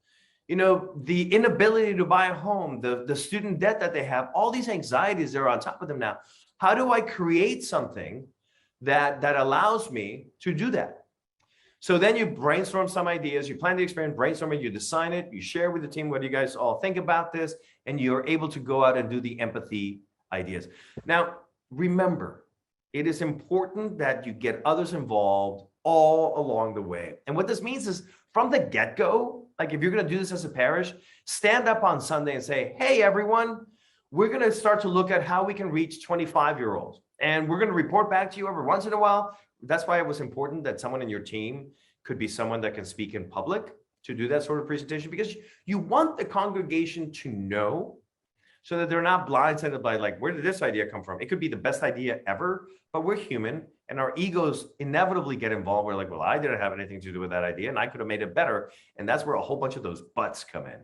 You know, the inability to buy a home, the student debt that they have, all these anxieties that are on top of them now. How do I create something that allows me to do that? So then you brainstorm some ideas, you plan the experiment, brainstorm it, you design it, you share with the team what you guys all think about this, and you're able to go out and do the empathy ideas. Now, remember, it is important that you get others involved all along the way. And what this means is from the get-go, like if you're going to do this as a parish, stand up on Sunday and say, hey, everyone, we're going to start to look at how we can reach 25-year-olds. And we're going to report back to you every once in a while. That's why it was important that someone in your team could be someone that can speak in public to do that sort of presentation, because you want the congregation to know, so that they're not blindsided by like, where did this idea come from? It could be the best idea ever, but we're human and our egos inevitably get involved. We're like, well, I didn't have anything to do with that idea and I could have made it better. And that's where a whole bunch of those buts come in.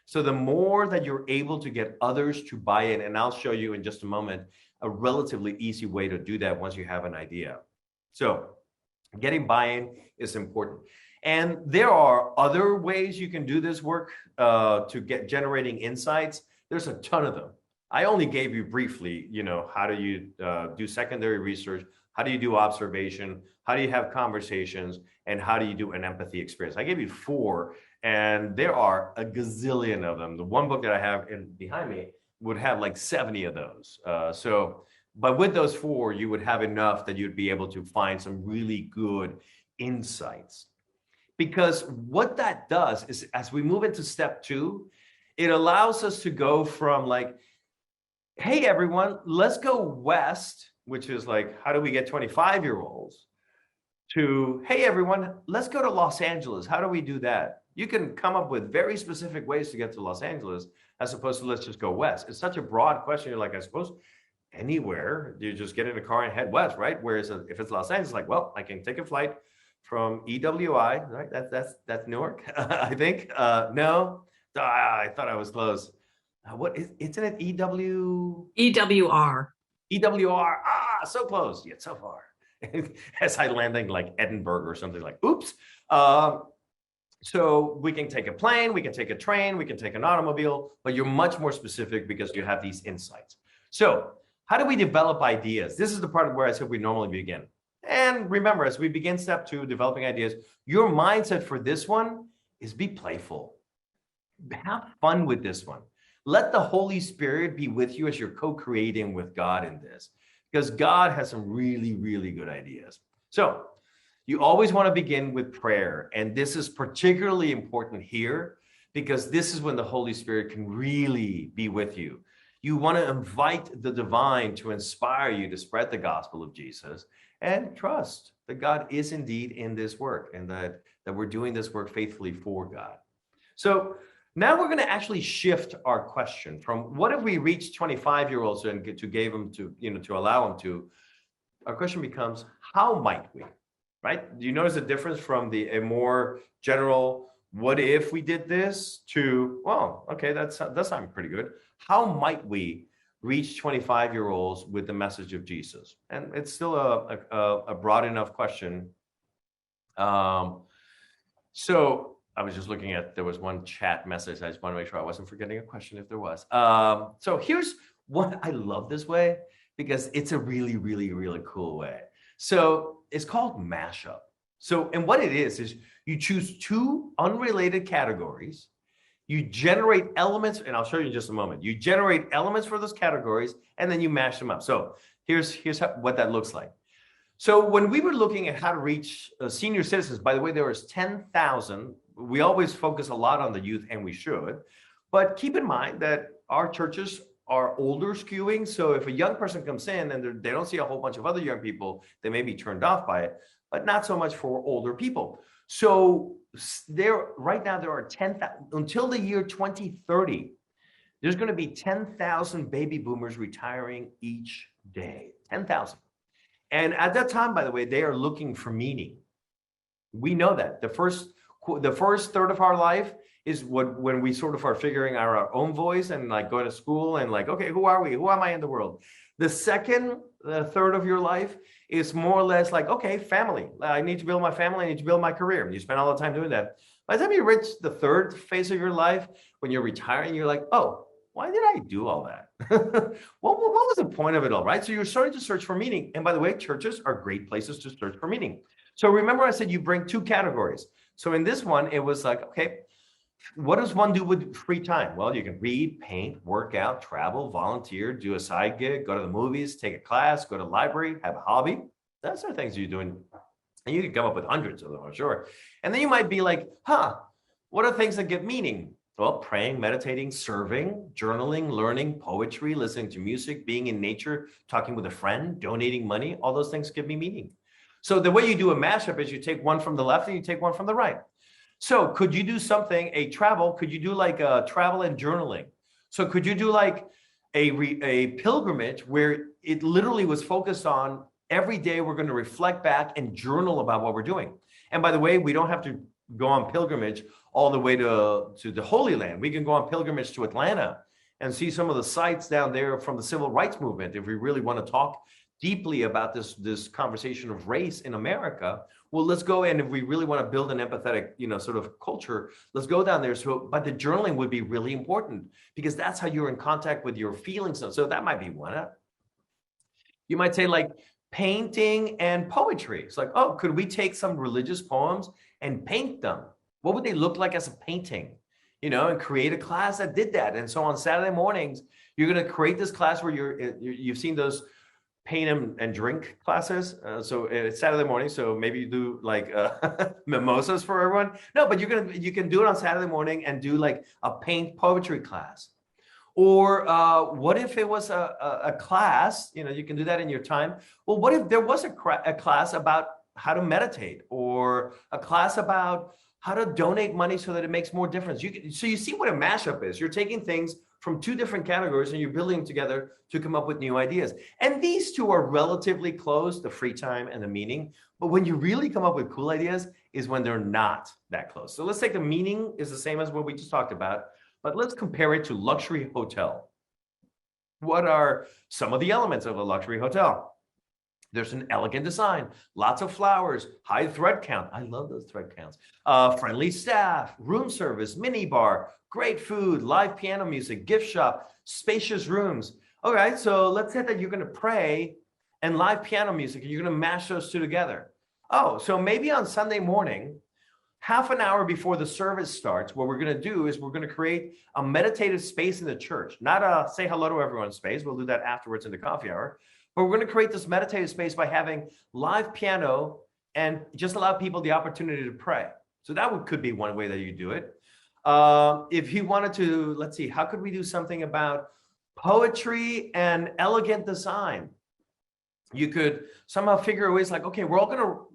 So the more that you're able to get others to buy in, and I'll show you in just a moment, a relatively easy way to do that once you have an idea. So getting buy-in is important. And there are other ways you can do this work to get generating insights. There's a ton of them. I only gave you briefly, you know, how do you do secondary research? How do you do observation? How do you have conversations? And how do you do an empathy experience? I gave you 4, and there are a gazillion of them. The one book that I have behind me would have like 70 of those. But with those 4, you would have enough that you'd be able to find some really good insights. Because what that does is, as we move into step 2, it allows us to go from like, hey, everyone, let's go west, which is like, how do we get 25-year-olds, to, hey, everyone, let's go to Los Angeles. How do we do that? You can come up with very specific ways to get to Los Angeles, as opposed to let's just go west. It's such a broad question. You're like, I suppose anywhere, you just get in a car and head west, right? Whereas if it's Los Angeles, like, well, I can take a flight from EWI, right? That's Newark, I think. No. I thought I was close. Isn't it EWR? EWR. EWR. So close, yet so far. as I landing like Edinburgh or something like, oops. So we can take a plane, we can take a train, we can take an automobile, but you're much more specific because you have these insights. So how do we develop ideas? This is the part where I said we normally begin. And remember, as we begin step 2, developing ideas, your mindset for this one is be playful. Have fun with this one. Let the Holy Spirit be with you as you're co-creating with God in this, because God has some really, really good ideas. So you always want to begin with prayer. And this is particularly important here because this is when the Holy Spirit can really be with you. You want to invite the divine to inspire you to spread the gospel of Jesus and trust that God is indeed in this work and that we're doing this work faithfully for God. So now we're going to actually shift our question from what if we reach 25-year-olds and get to give them to, to allow them to, our question becomes, how might we? Right? Do you notice a difference from a more general, what if we did this to, well, okay, that's sounding pretty good. How might we reach 25-year-olds with the message of Jesus? And it's still a broad enough question. So I was just looking at, there was one chat message. I just want to make sure I wasn't forgetting a question if there was. So here's what I love this way, because it's a really, really, really cool way. So it's called mashup. So, and what it is you choose 2 unrelated categories, you generate elements, and I'll show you in just a moment. You generate elements for those categories, and then you mash them up. So here's what that looks like. So when we were looking at how to reach senior citizens, by the way, there was 10,000. We always focus a lot on the youth, and we should. But keep in mind that our churches are older skewing. So if a young person comes in and they don't see a whole bunch of other young people, they may be turned off by it, but not so much for older people. So right now there are 10,000, until the year 2030, there's going to be 10,000 baby boomers retiring each day, 10,000. And at that time, by the way, they are looking for meaning. We know that the first third of our life is when we sort of are figuring out our own voice and like going to school and like, okay, who are we? Who am I in the world? The second third of your life is more or less like, okay, family. I need to build my family. I need to build my career. And you spend all the time doing that. By the time you reach the third phase of your life, when you're retiring, you're like, oh, why did I do all that? what was the point of it all, right? So you're starting to search for meaning. And by the way, churches are great places to search for meaning. So remember I said you bring 2 categories. So in this one, it was like, okay, what does one do with free time? Well, you can read, paint, work out, travel, volunteer, do a side gig, go to the movies, take a class, go to the library, have a hobby. That's the things you're doing. And you can come up with hundreds of them, I'm sure. And then you might be like, what are things that give meaning? Well, praying, meditating, serving, journaling, learning, poetry, listening to music, being in nature, talking with a friend, donating money, all those things give me meaning. So the way you do a mashup is you take one from the left and you take one from the right. So could you do something, could you do like a travel and journaling? So could you do like a pilgrimage where it literally was focused on every day we're going to reflect back and journal about what we're doing. And by the way, we don't have to go on pilgrimage all the way to the Holy Land. We can go on pilgrimage to Atlanta and see some of the sites down there from the civil rights movement if we really want to talk deeply about this conversation of race in America. Well, let's go, and if we really want to build an empathetic, sort of culture, let's go down there. But the journaling would be really important because that's how you're in contact with your feelings. So that might be one. You might say like painting and poetry. It's like, oh, could we take some religious poems and paint them? What would they look like as a painting? And create a class that did that. And so on Saturday mornings, you're going to create this class where you've seen those paint and drink classes. So it's Saturday morning. So maybe you do like mimosas for everyone. No, but you can do it on Saturday morning and do like a paint poetry class. Or what if it was a class, you can do that in your time. Well, what if there was a class about how to meditate, or a class about how to donate money so that it makes more difference? So you see what a mashup is. You're taking things from 2 different categories and you're building them together to come up with new ideas. And these 2 are relatively close, the free time and the meaning. But when you really come up with cool ideas is when they're not that close. So let's take the meaning is the same as what we just talked about, but let's compare it to luxury hotel. What are some of the elements of a luxury hotel? There's an elegant design, lots of flowers, high thread count. I love those thread counts. Friendly staff, room service, mini bar, great food, live piano music, gift shop, spacious rooms. All right, so let's say that you're going to pray and live piano music, and you're going to mash those two together. Oh, so maybe on Sunday morning, half an hour before the service starts, what we're going to do is we're going to create a meditative space in the church, not a say hello to everyone space. We'll do that afterwards in the coffee hour. But we're going to create this meditative space by having live piano and just allow people the opportunity to pray. So that could be one way that you do it. If you wanted to, let's see, how could we do something about poetry and elegant design? You could somehow figure ways like, okay, we're all going to,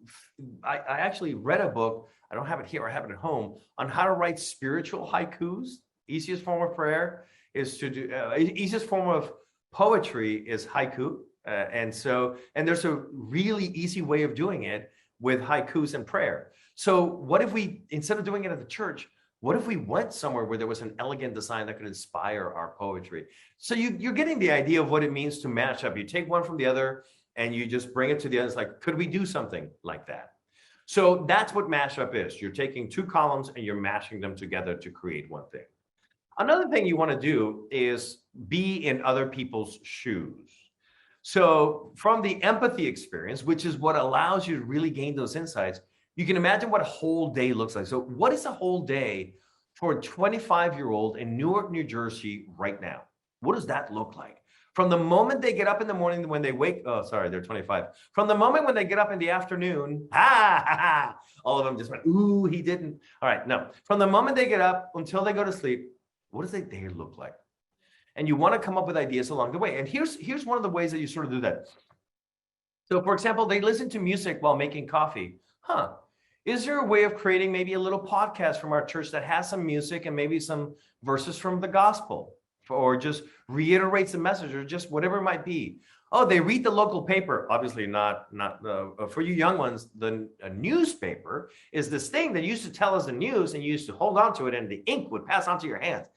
I actually read a book, I don't have it here, I have it at home, on how to write spiritual haikus. Easiest form of prayer is to do, easiest form of poetry is haiku. And there's a really easy way of doing it with haikus and prayer. So what if we, instead of doing it at the church, what if we went somewhere where there was an elegant design that could inspire our poetry? So you're getting the idea of what it means to mash up. You take one from the other and you just bring it to the other. It's like, could we do something like that? So that's what mashup is. You're taking two columns and you're mashing them together to create one thing. Another thing you want to do is be in other people's shoes. So from the empathy experience, which is what allows you to really gain those insights, you can imagine what a whole day looks like. So what is a whole day for a 25-year-old in Newark, New Jersey right now? What does that look like? From the moment they get up in the morning, when they wake, oh, sorry, they're 25. From the moment when they get up in the afternoon, all of them just went, ooh, he didn't. All right, no. From the moment they get up until they go to sleep, what does their day look like? And you want to come up with ideas along the way. And here's one of the ways that you sort of do that. So for example, they listen to music while making coffee. Is there a way of creating maybe a little podcast from our church that has some music and maybe some verses from the gospel, or just reiterates the message, or just whatever it might be? Oh, they read the local paper. Obviously not for you young ones, a newspaper is this thing that used to tell us the news, and you used to hold on to it and the ink would pass onto your hands.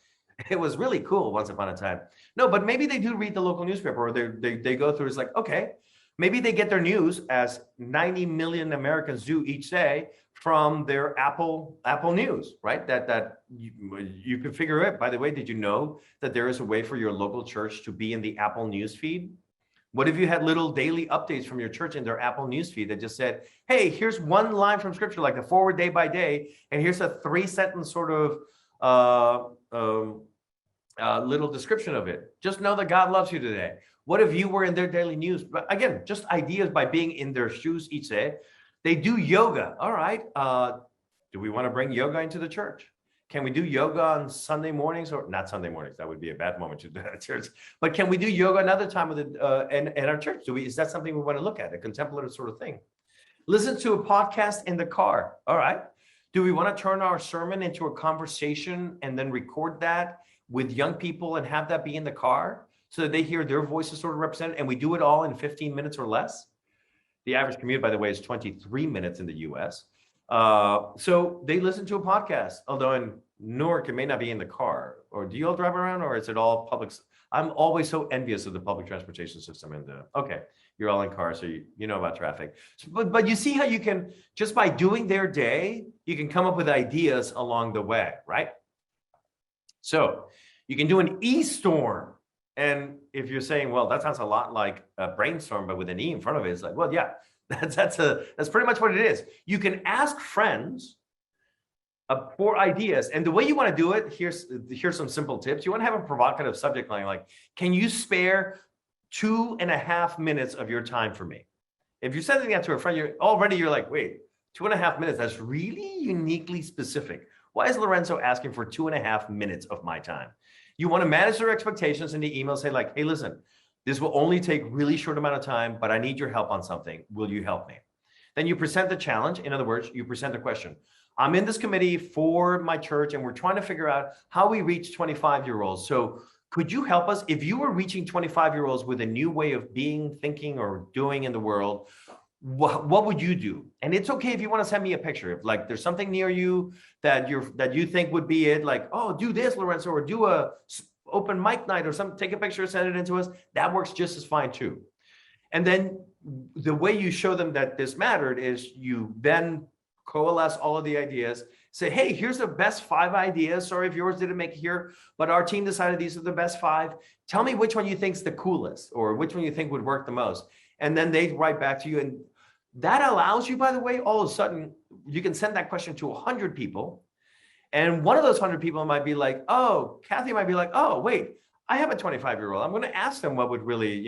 It was really cool once upon a time. No, but maybe they do read the local newspaper, or they go through. It's like, okay, maybe they get their news, as 90 million Americans do each day, from their Apple News, right? That you can figure it. By the way, did you know that there is a way for your local church to be in the Apple News feed? What if you had little daily updates from your church in their Apple News feed that just said, hey, here's one line from scripture, like the forward day by day, and here's a 3-sentence sort of little description of it. Just know that God loves you today. What if you were in their daily news? But again, just ideas by being in their shoes each day. They do yoga. All right. Do we want to bring yoga into the church? Can we do yoga on Sunday mornings, or not Sunday mornings? That would be a bad moment to do that at church. But can we do yoga another time with in our church? Is that something we want to look at, a contemplative sort of thing? Listen to a podcast in the car. All right. Do we want to turn our sermon into a conversation and then record that with young people and have that be in the car so that they hear their voices sort of represented, and we do it all in 15 minutes or less? The average commute, by the way, is 23 minutes in the US. So they listen to a podcast, although in Newark, it may not be in the car. Or do you all drive around, or is it all public? I'm always so envious of the public transportation system. Okay, you're all in cars, so you know about traffic. But you see how you can, just by doing their day, you can come up with ideas along the way, right? So you can do an e-storm. And if you're saying, well, that sounds a lot like a brainstorm, but with an E in front of it, it's like, well, yeah, that's pretty much what it is. You can ask friends for ideas. And the way you want to do it, here's some simple tips. You want to have a provocative subject line, like, can you spare 2.5 minutes of your time for me? If you're sending that to a friend, you're like, wait, 2.5 minutes, that's really uniquely specific. Why is Lorenzo asking for 2.5 minutes of my time? You want to manage their expectations in the email, say like, hey, listen, this will only take really short amount of time, but I need your help on something. Will you help me? Then you present the challenge. In other words, you present the question. I'm in this committee for my church, and we're trying to figure out how we reach 25-year-olds. So could you help us? If you were reaching 25-year-olds with a new way of being, thinking, or doing in the world, what would you do? And it's okay if you want to send me a picture. If like there's something near you that you think would be it, like, oh, do this, Lorenzo, or do a open mic night or something, take a picture, send it in to us. That works just as fine too. And then the way you show them that this mattered is you then coalesce all of the ideas, say, hey, here's the best 5 ideas. Sorry if yours didn't make it here, but our team decided these are the best 5. Tell me which one you think's the coolest, or which one you think would work the most. And then they write back to you. And that allows you, by the way, all of a sudden, you can send that question to 100 people. And one of those 100 people might be like, oh, Kathy might be like, oh, wait, I have a 25-year-old. I'm going to ask them what would really,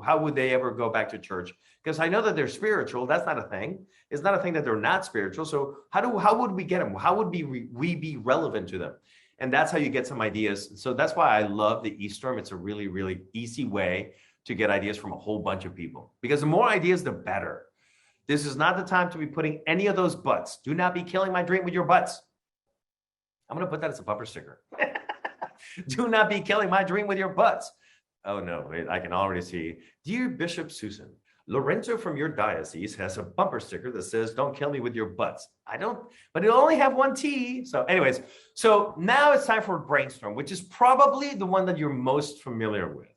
how would they ever go back to church? Because I know that they're spiritual. That's not a thing. It's not a thing that they're not spiritual. So how would we get them? How would we be relevant to them? And that's how you get some ideas. So that's why I love the eStorm. It's a really, really easy way to get ideas from a whole bunch of people. Because the more ideas, the better. This is not the time to be putting any of those butts. Do not be killing my dream with your butts. I'm going to put that as a bumper sticker. Do not be killing my dream with your butts. Oh no, I can already see. Dear Bishop Susan, Lorenzo from your diocese has a bumper sticker that says, don't kill me with your butts. I don't, but it'll only have 1 T. So anyways, so now it's time for Brainstorm, which is probably the one that you're most familiar with.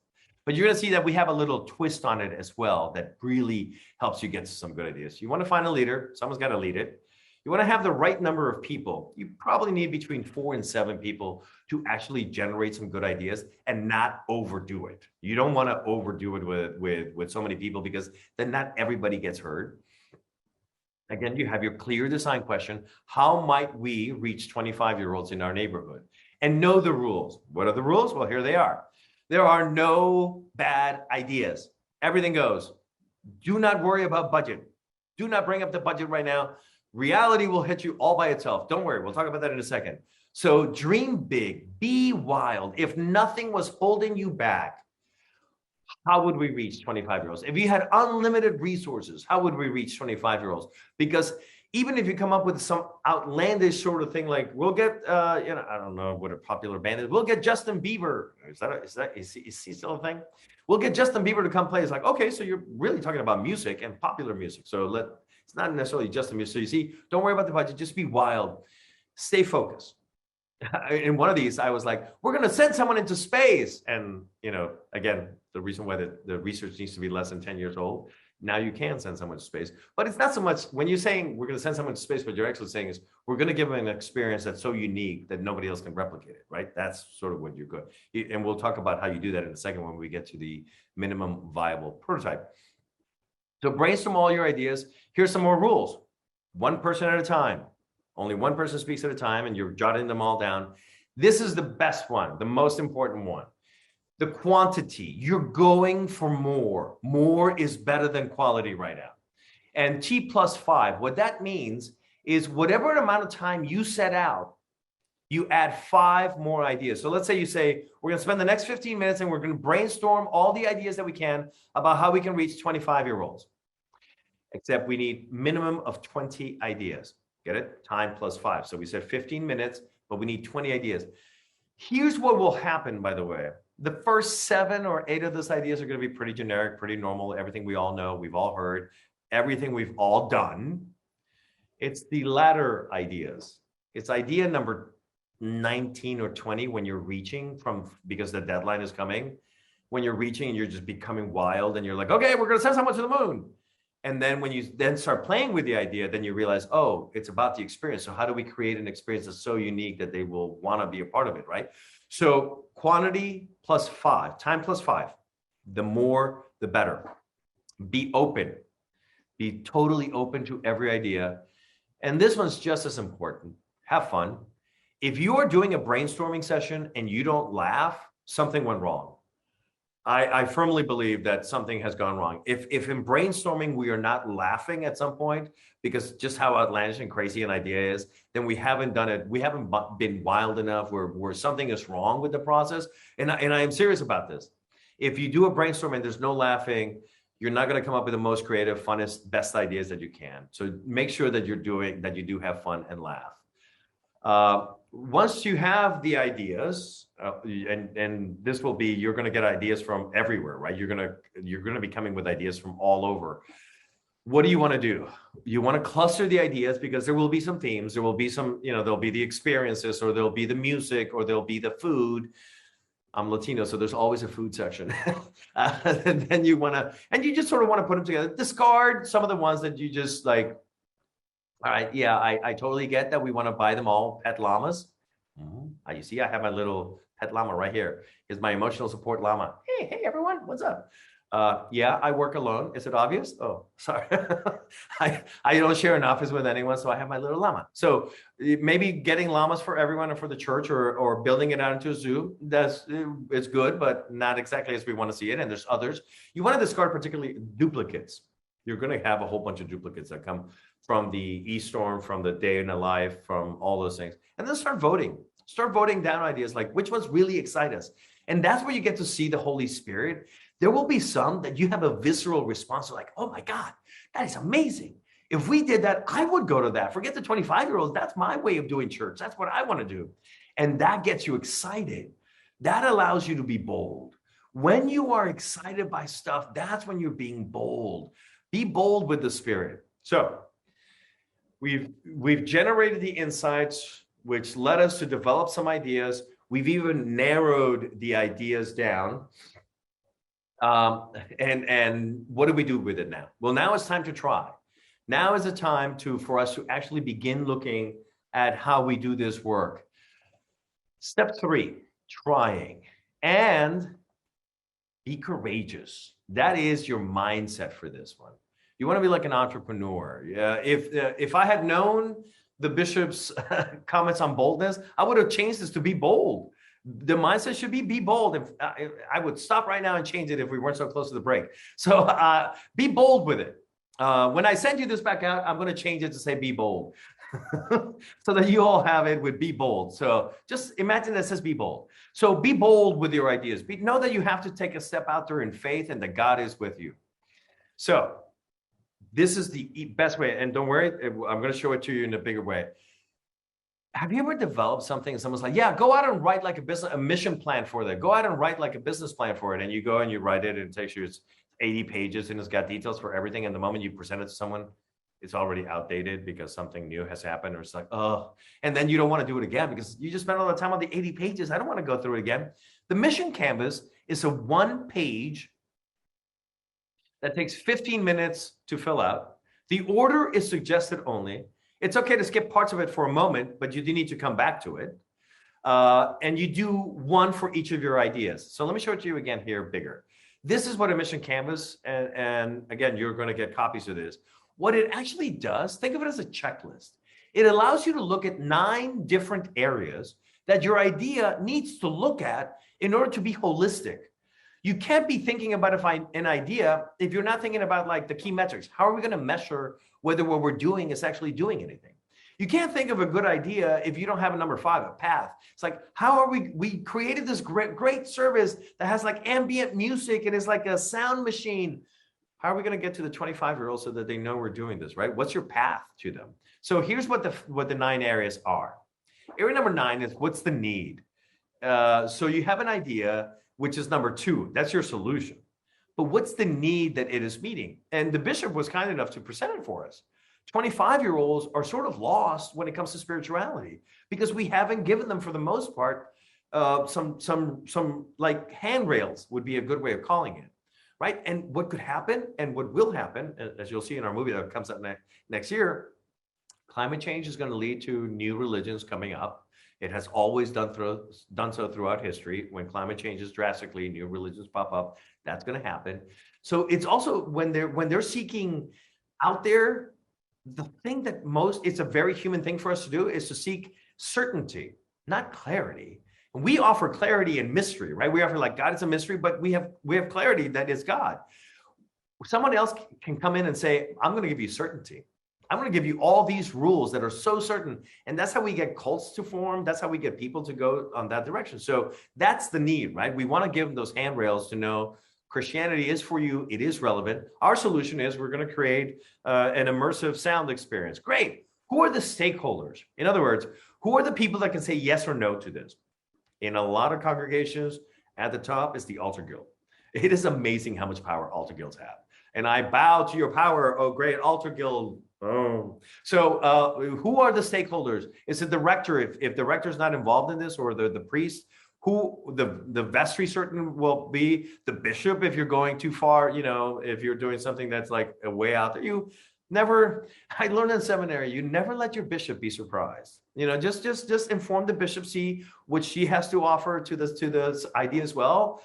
But you're going to see that we have a little twist on it as well that really helps you get some good ideas. You want to find a leader. Someone's got to lead it. You want to have the right number of people. You probably need between 4 and 7 people to actually generate some good ideas and not overdo it. You don't want to overdo it with so many people, because then not everybody gets heard. Again, you have your clear design question. How might we reach 25-year-olds in our neighborhood? And know the rules. What are the rules? Well, here they are. There are no bad ideas. Everything goes. Do not worry about budget. Do not bring up the budget right now. Reality will hit you all by itself. Don't worry. We'll talk about that in a second. So dream big, be wild. If nothing was holding you back, how would we reach 25-year-olds? If you had unlimited resources, how would we reach 25-year-olds? Because even if you come up with some outlandish sort of thing, like we'll get, I don't know what a popular band is. We'll get Justin Bieber. Is he still a thing? We'll get Justin Bieber to come play. It's like, okay, so you're really talking about music and popular music. So it's not necessarily just the music. So you see, don't worry about the budget. Just be wild. Stay focused. In one of these, I was like, we're going to send someone into space. And, again, the reason why the research needs to be less than 10 years old. Now you can send someone to space. But it's not so much when you're saying we're going to send someone to space, what you're actually saying is we're going to give them an experience that's so unique that nobody else can replicate it, right? That's sort of what you're good. And we'll talk about how you do that in a second when we get to the minimum viable prototype. So brainstorm all your ideas. Here's some more rules. 1 person at a time. Only 1 person speaks at a time, and you're jotting them all down. This is the best one, the most important one. The quantity. You're going for more. More is better than quality right now. And T+5, what that means is whatever amount of time you set out, you add 5 more ideas. So let's say you say, we're going to spend the next 15 minutes and we're going to brainstorm all the ideas that we can about how we can reach 25-year-olds. Except we need minimum of 20 ideas. Get it? Time plus 5. So we said 15 minutes, but we need 20 ideas. Here's what will happen, by the way. The first 7 or 8 of those ideas are going to be pretty generic, pretty normal. Everything we all know, we've all heard, everything we've all done. It's the latter ideas. It's idea number 19 or 20 when you're reaching because the deadline is coming. When you're reaching and you're just becoming wild and you're like, okay, we're going to send someone to the moon. And then when you then start playing with the idea, then you realize, oh, it's about the experience. So how do we create an experience that's so unique that they will want to be a part of it, right? So quantity plus 5, time plus 5, the more, the better. Be open. Be totally open to every idea. And this one's just as important. Have fun. If you are doing a brainstorming session and you don't laugh, something went wrong. I firmly believe that something has gone wrong. If in brainstorming we are not laughing at some point because just how outlandish and crazy an idea is, then we haven't done it. We haven't been wild enough where something is wrong with the process. And I am serious about this. If you do a brainstorm and there's no laughing, you're not going to come up with the most creative, funnest, best ideas that you can. So make sure that you do have fun and laugh. Once you have the ideas, and this will be, you're going to get ideas from everywhere, right? You're going to be coming with ideas from all over. What do you want to do? You want to cluster the ideas because there will be some themes. There will be some, there'll be the experiences, or there'll be the music, or there'll be the food. I'm Latino, so there's always a food section. And then you just sort of want to put them together. Discard some of the ones that you just like, all right, yeah, I totally get that we want to buy them all pet llamas. You see, I have my little pet llama right here. Here's my emotional support llama. Hey, everyone, what's up? Yeah, I work alone. Is it obvious? Oh, sorry. I don't share an office with anyone, so I have my little llama. So maybe getting llamas for everyone or for the church or building it out into a zoo, it's good, but not exactly as we want to see it. And there's others. You want to discard particularly duplicates. You're going to have a whole bunch of duplicates that come from the e-storm, from the day in a life, from all those things. And then start voting. Start voting down ideas like which ones really excite us. And that's where you get to see the Holy Spirit. There will be some that you have a visceral response to, like, oh my God, that is amazing. If we did that, I would go to that. Forget the 25-year-olds. That's my way of doing church. That's what I want to do. And that gets you excited. That allows you to be bold. When you are excited by stuff, that's when you're being bold. Be bold with the Spirit. So we've generated the insights, which led us to develop some ideas. We've even narrowed the ideas down. And what do we do with it now? Well, now it's time to try. Now is the time for us to actually begin looking at how we do this work. Step 3, trying. And be courageous. That is your mindset for this one. You want to be like an entrepreneur. If I had known the bishop's comments on boldness, I would have changed this to be bold. The mindset should be bold. If I would stop right now and change it if we weren't so close to the break. So be bold with it. When I send you this back out, I'm going to change it to say be bold. So that you all have it with be bold. So just imagine that says be bold. So be bold with your ideas. Know that you have to take a step out there in faith and that God is with you. So this is the best way. And don't worry, I'm going to show it to you in a bigger way. Have you ever developed something and someone's like, yeah, go out and write like a mission plan for that. Go out and write like a business plan for it. And you go and you write it and it takes you 80 pages and it's got details for everything. And the moment you present it to someone, it's already outdated because something new has happened, or it's like, oh, and then you don't want to do it again because you just spent all the time on the 80 pages. I don't want to go through it again. The mission canvas is a 1-page that takes 15 minutes to fill out. The order is suggested only. It's okay to skip parts of it for a moment, but you do need to come back to it. And you do one for each of your ideas. So let me show it to you again here, bigger. This is what a mission canvas, and again, you're going to get copies of this. What it actually does, think of it as a checklist. It allows you to look at 9 different areas that your idea needs to look at in order to be holistic. You can't be thinking about an idea if you're not thinking about like the key metrics. How are we going to measure whether what we're doing is actually doing anything? You can't think of a good idea if you don't have a number 5, a path. It's like, how are we created this great service that has like ambient music and is like a sound machine. How are we going to get to the 25-year-olds so that they know we're doing this, right? What's your path to them? So here's what the 9 areas are. Area number 9 is what's the need? So you have an idea, which is number 2. That's your solution. But what's the need that it is meeting? And the bishop was kind enough to present it for us. 25-year-olds are sort of lost when it comes to spirituality because we haven't given them, for the most part, some like handrails would be a good way of calling it, right? And what could happen and what will happen, as you'll see in our movie that comes out next year, climate change is going to lead to new religions coming up. It has always done so throughout history. When climate changes drastically, new religions pop up. That's going to happen. So it's also when they're seeking out there, the thing that it's a very human thing for us to do is to seek certainty, not clarity. And we offer clarity and mystery, right? We offer like God is a mystery, but we have clarity that is God. Someone else can come in and say, I'm going to give you certainty. I'm going to give you all these rules that are so certain. And that's how we get cults to form. That's how we get people to go on that direction. So that's the need, right? We want to give them those handrails to know Christianity is for you. It is relevant. Our solution is we're going to create an immersive sound experience. Great. Who are the stakeholders? In other words, who are the people that can say yes or no to this? In a lot of congregations, at the top is the altar guild. It is amazing how much power altar guilds have. And I bow to your power, oh great altar guild. Oh, so who are the stakeholders? Is it the rector? If the rector is not involved in this, or the priest, who the vestry certain will be, the bishop if you're going too far, if you're doing something that's like a way out there. I learned in seminary, you never let your bishop be surprised. Just inform the bishop, see what she has to offer to this idea as well.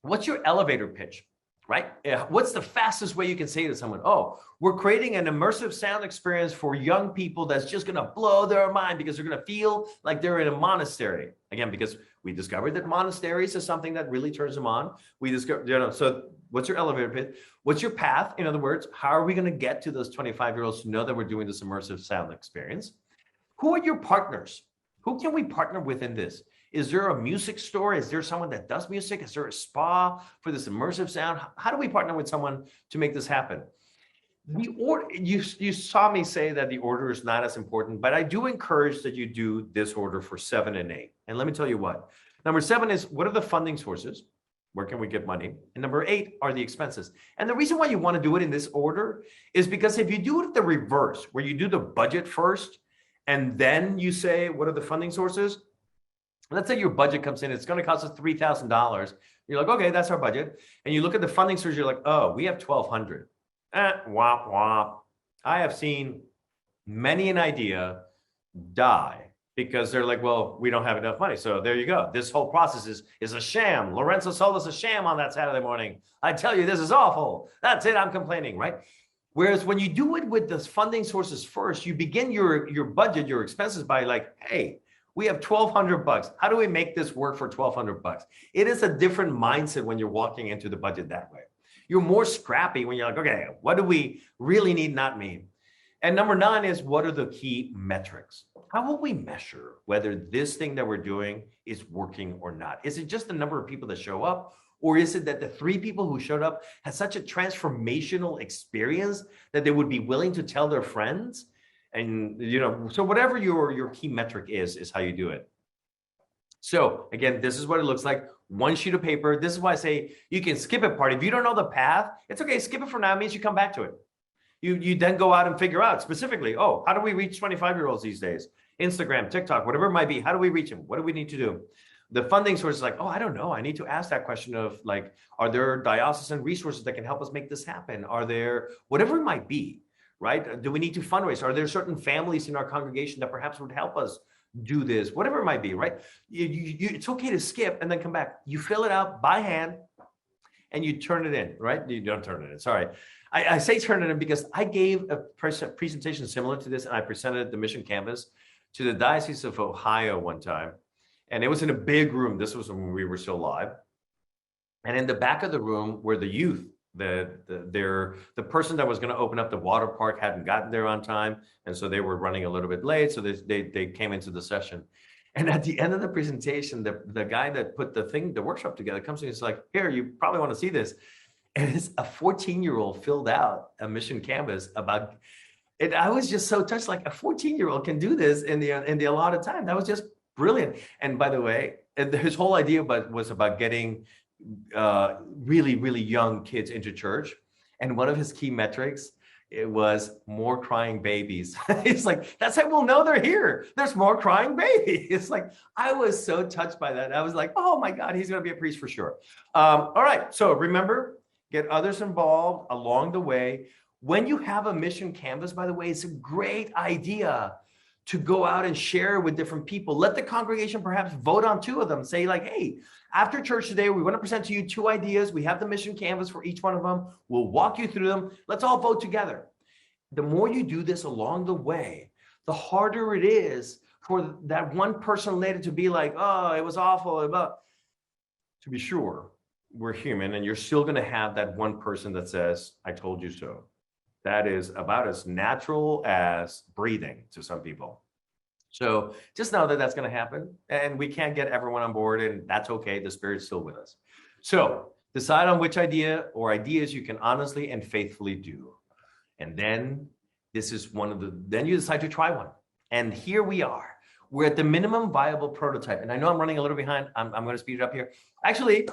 What's your elevator pitch, right? What's the fastest way you can say to someone, oh, we're creating an immersive sound experience for young people that's just going to blow their mind because they're going to feel like they're in a monastery. Again, because we discovered that monasteries is something that really turns them on. We discovered, so what's your elevator pitch? What's your path? In other words, how are we going to get to those 25-year-olds to know that we're doing this immersive sound experience? Who are your partners? Who can we partner with in this? Is there a music store? Is there someone that does music? Is there a spa for this immersive sound? How do we partner with someone to make this happen? The order, you saw me say that the order is not as important, but I do encourage that you do this order for 7 and 8. And let me tell you what. Number 7 is, what are the funding sources? Where can we get money? And number 8 are the expenses. And the reason why you want to do it in this order is because if you do it the reverse, where you do the budget first, and then you say, what are the funding sources? Let's say your budget comes in, it's going to cost us $3,000. You're like, okay, that's our budget. And you look at the funding source, you're like, oh, we have $1,200. Womp, womp. I have seen many an idea die because they're like, well, we don't have enough money. So there you go. This whole process is a sham. Lorenzo sold us a sham on that Saturday morning. I tell you, this is awful. That's it. I'm complaining, right? Whereas when you do it with the funding sources first, you begin your budget, your expenses by like, hey, we have $1,200. How do we make this work for $1,200? It is a different mindset when you're walking into the budget that way. You're more scrappy when you're like, okay, what do we really need, not me? And number 9 is, what are the key metrics? How will we measure whether this thing that we're doing is working or not? Is it just the number of people that show up? Or is it that the 3 people who showed up had such a transformational experience that they would be willing to tell their friends? And, so whatever your key metric is how you do it. So again, this is what it looks like. 1 sheet of paper. This is why I say you can skip a part. If you don't know the path, it's okay. Skip it for now. It means you come back to it. You then go out and figure out specifically, oh, how do we reach 25-year-olds these days? Instagram, TikTok, whatever it might be. How do we reach them? What do we need to do? The funding source is like, oh, I don't know. I need to ask that question of like, are there diocesan resources that can help us make this happen? Are there, whatever it might be, right? Do we need to fundraise? Are there certain families in our congregation that perhaps would help us do this? Whatever it might be, right? It's okay to skip and then come back. You fill it out by hand and you turn it in, right? You don't turn it in, sorry. I say turn it in because I gave a presentation similar to this and I presented the mission campus to the Diocese of Ohio one time. And it was in a big room. This was when we were still live. And in the back of the room were the youth. The person that was going to open up the water park hadn't gotten there on time. And so they were running a little bit late. So they came into the session. And at the end of the presentation, the guy that put the workshop together comes in and is like, here, you probably want to see this. And it's a 14-year-old filled out a mission canvas about it. I was just so touched, like a 14-year-old can do this in the allotted time. That was just brilliant. And by the way, his whole idea was about getting really, really young kids into church. And one of his key metrics, it was more crying babies. It's like, that's how we'll know they're here. There's more crying babies. It's like, I was so touched by that. I was like, oh my God, he's going to be a priest for sure. All right. So remember, get others involved along the way. When you have a mission canvas, by the way, it's a great idea to go out and share with different people. Let the congregation perhaps vote on 2 of them. Say like, hey, after church today, we want to present to you 2 ideas. We have the mission canvas for each one of them. We'll walk you through them. Let's all vote together. The more you do this along the way, the harder it is for that one person later to be like, oh, it was awful. To be sure, we're human and you're still going to have that one person that says, I told you so. That is about as natural as breathing to some people. So just know that that's going to happen and we can't get everyone on board and that's okay. The Spirit's still with us. So decide on which idea or ideas you can honestly and faithfully do. And then then you decide to try one. And here we are. We're at the minimum viable prototype. And I know I'm running a little behind. I'm going to speed it up here. Actually,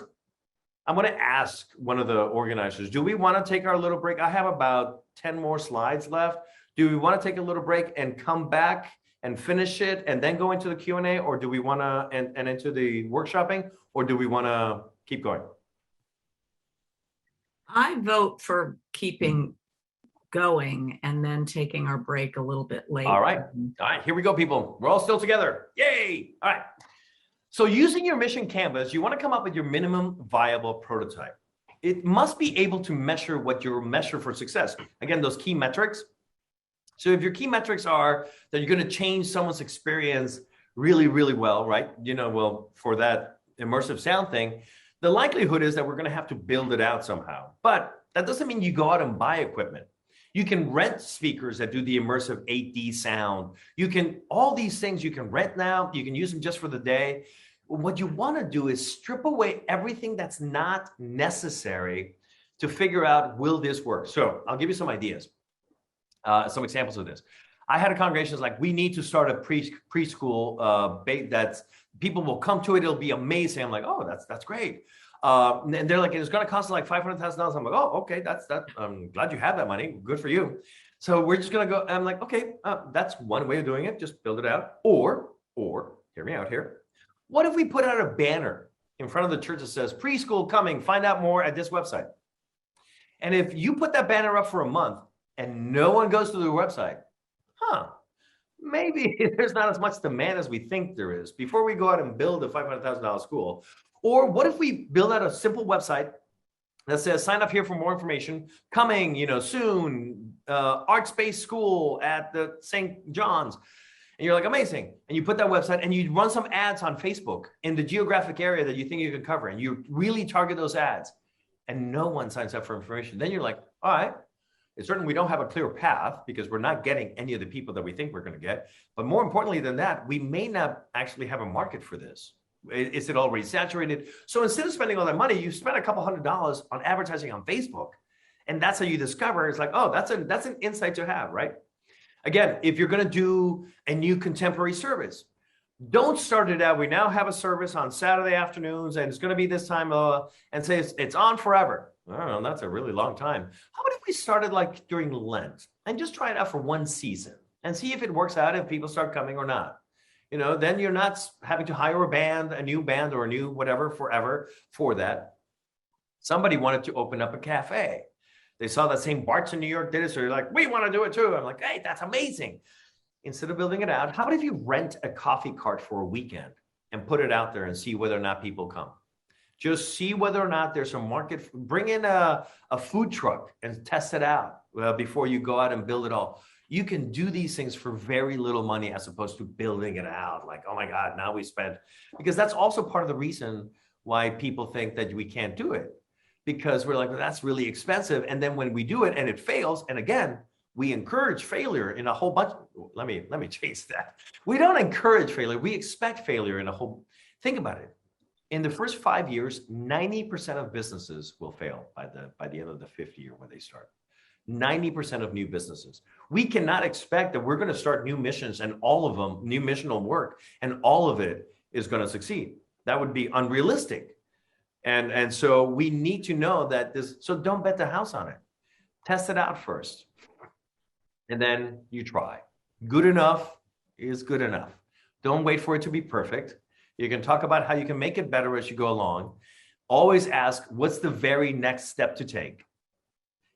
I'm going to ask one of the organizers, do we want to take our little break? I have about 10 more slides left. Do we want to take a little break and come back and finish it and then go into the Q&A, or do we want to, and into the workshopping, or do we want to keep going? I vote for keeping going and then taking our break a little bit later. All right, here we go, people. We're all still together. Yay. All right. So using your mission canvas, you want to come up with your minimum viable prototype. It must be able to measure what your measure for success. Again, those key metrics. So if your key metrics are that you're going to change someone's experience really, really well, right? Well, for that immersive sound thing, the likelihood is that we're going to have to build it out somehow. But that doesn't mean you go out and buy equipment. You can rent speakers that do the immersive 8D sound. All these things you can rent now. You can use them just for the day. What you want to do is strip away everything that's not necessary to figure out, will this work? So I'll give you some ideas, some examples of this. I had a congregation that's like, we need to start a preschool that's people will come to it. It'll be amazing. I'm like, oh, that's great. And they're like, it's going to cost like $500,000. I'm like, oh, okay, I'm glad you have that money. Good for you. So we're just going to go. I'm like, okay, that's one way of doing it. Just build it out. Or hear me out here. What if we put out a banner in front of the church that says preschool coming, find out more at this website? And if you put that banner up for a month and no one goes to the website, maybe there's not as much demand as we think there is before we go out and build a $500,000 school. Or what if we build out a simple website that says, sign up here for more information, coming, soon, art-based school at the St. John's. And you're like, amazing. And you put that website and you run some ads on Facebook in the geographic area that you think you can cover. And you really target those ads and no one signs up for information. Then you're like, all right, it's certain we don't have a clear path because we're not getting any of the people that we think we're going to get. But more importantly than that, we may not actually have a market for this. Is it already saturated? So instead of spending all that money, you spend a couple $100 on advertising on Facebook. And that's how you discover, it's like, oh, that's an insight to have, right? Again, if you're going to do a new contemporary service, don't start it out. We now have a service on Saturday afternoons and it's going to be this time and say it's on forever. I don't know, that's a really long time. How about if we started like during Lent and just try it out for one season and see if it works out, if people start coming or not? Then you're not having to hire a new band or a new whatever forever for that. Somebody wanted to open up a cafe. They saw that St. Bart's in New York did it, so they're like, we want to do it too. I'm like, hey, that's amazing. Instead of building it out, how about if you rent a coffee cart for a weekend and put it out there and see whether or not people come? Just see whether or not there's a market. Bring in a food truck and test it out before you go out and build it all. You can do these things for very little money as opposed to building it out. Like, oh my God, now we spent, because that's also part of the reason why people think that we can't do it. Because we're like, well, that's really expensive. And then when we do it and it fails, and again, we encourage failure in a whole bunch. Let me change that. We don't encourage failure. We expect failure in a whole. Think about it. In the first 5 years, 90% of businesses will fail by the end of the 5th year when they start. 90% of new businesses. We cannot expect that we're going to start new missions and all of them, new missional work, and all of it is going to succeed. That would be unrealistic. And so we need to know that so don't bet the house on it. Test it out first. And then you try. Good enough is good enough. Don't wait for it to be perfect. You can talk about how you can make it better as you go along. Always ask, what's the very next step to take?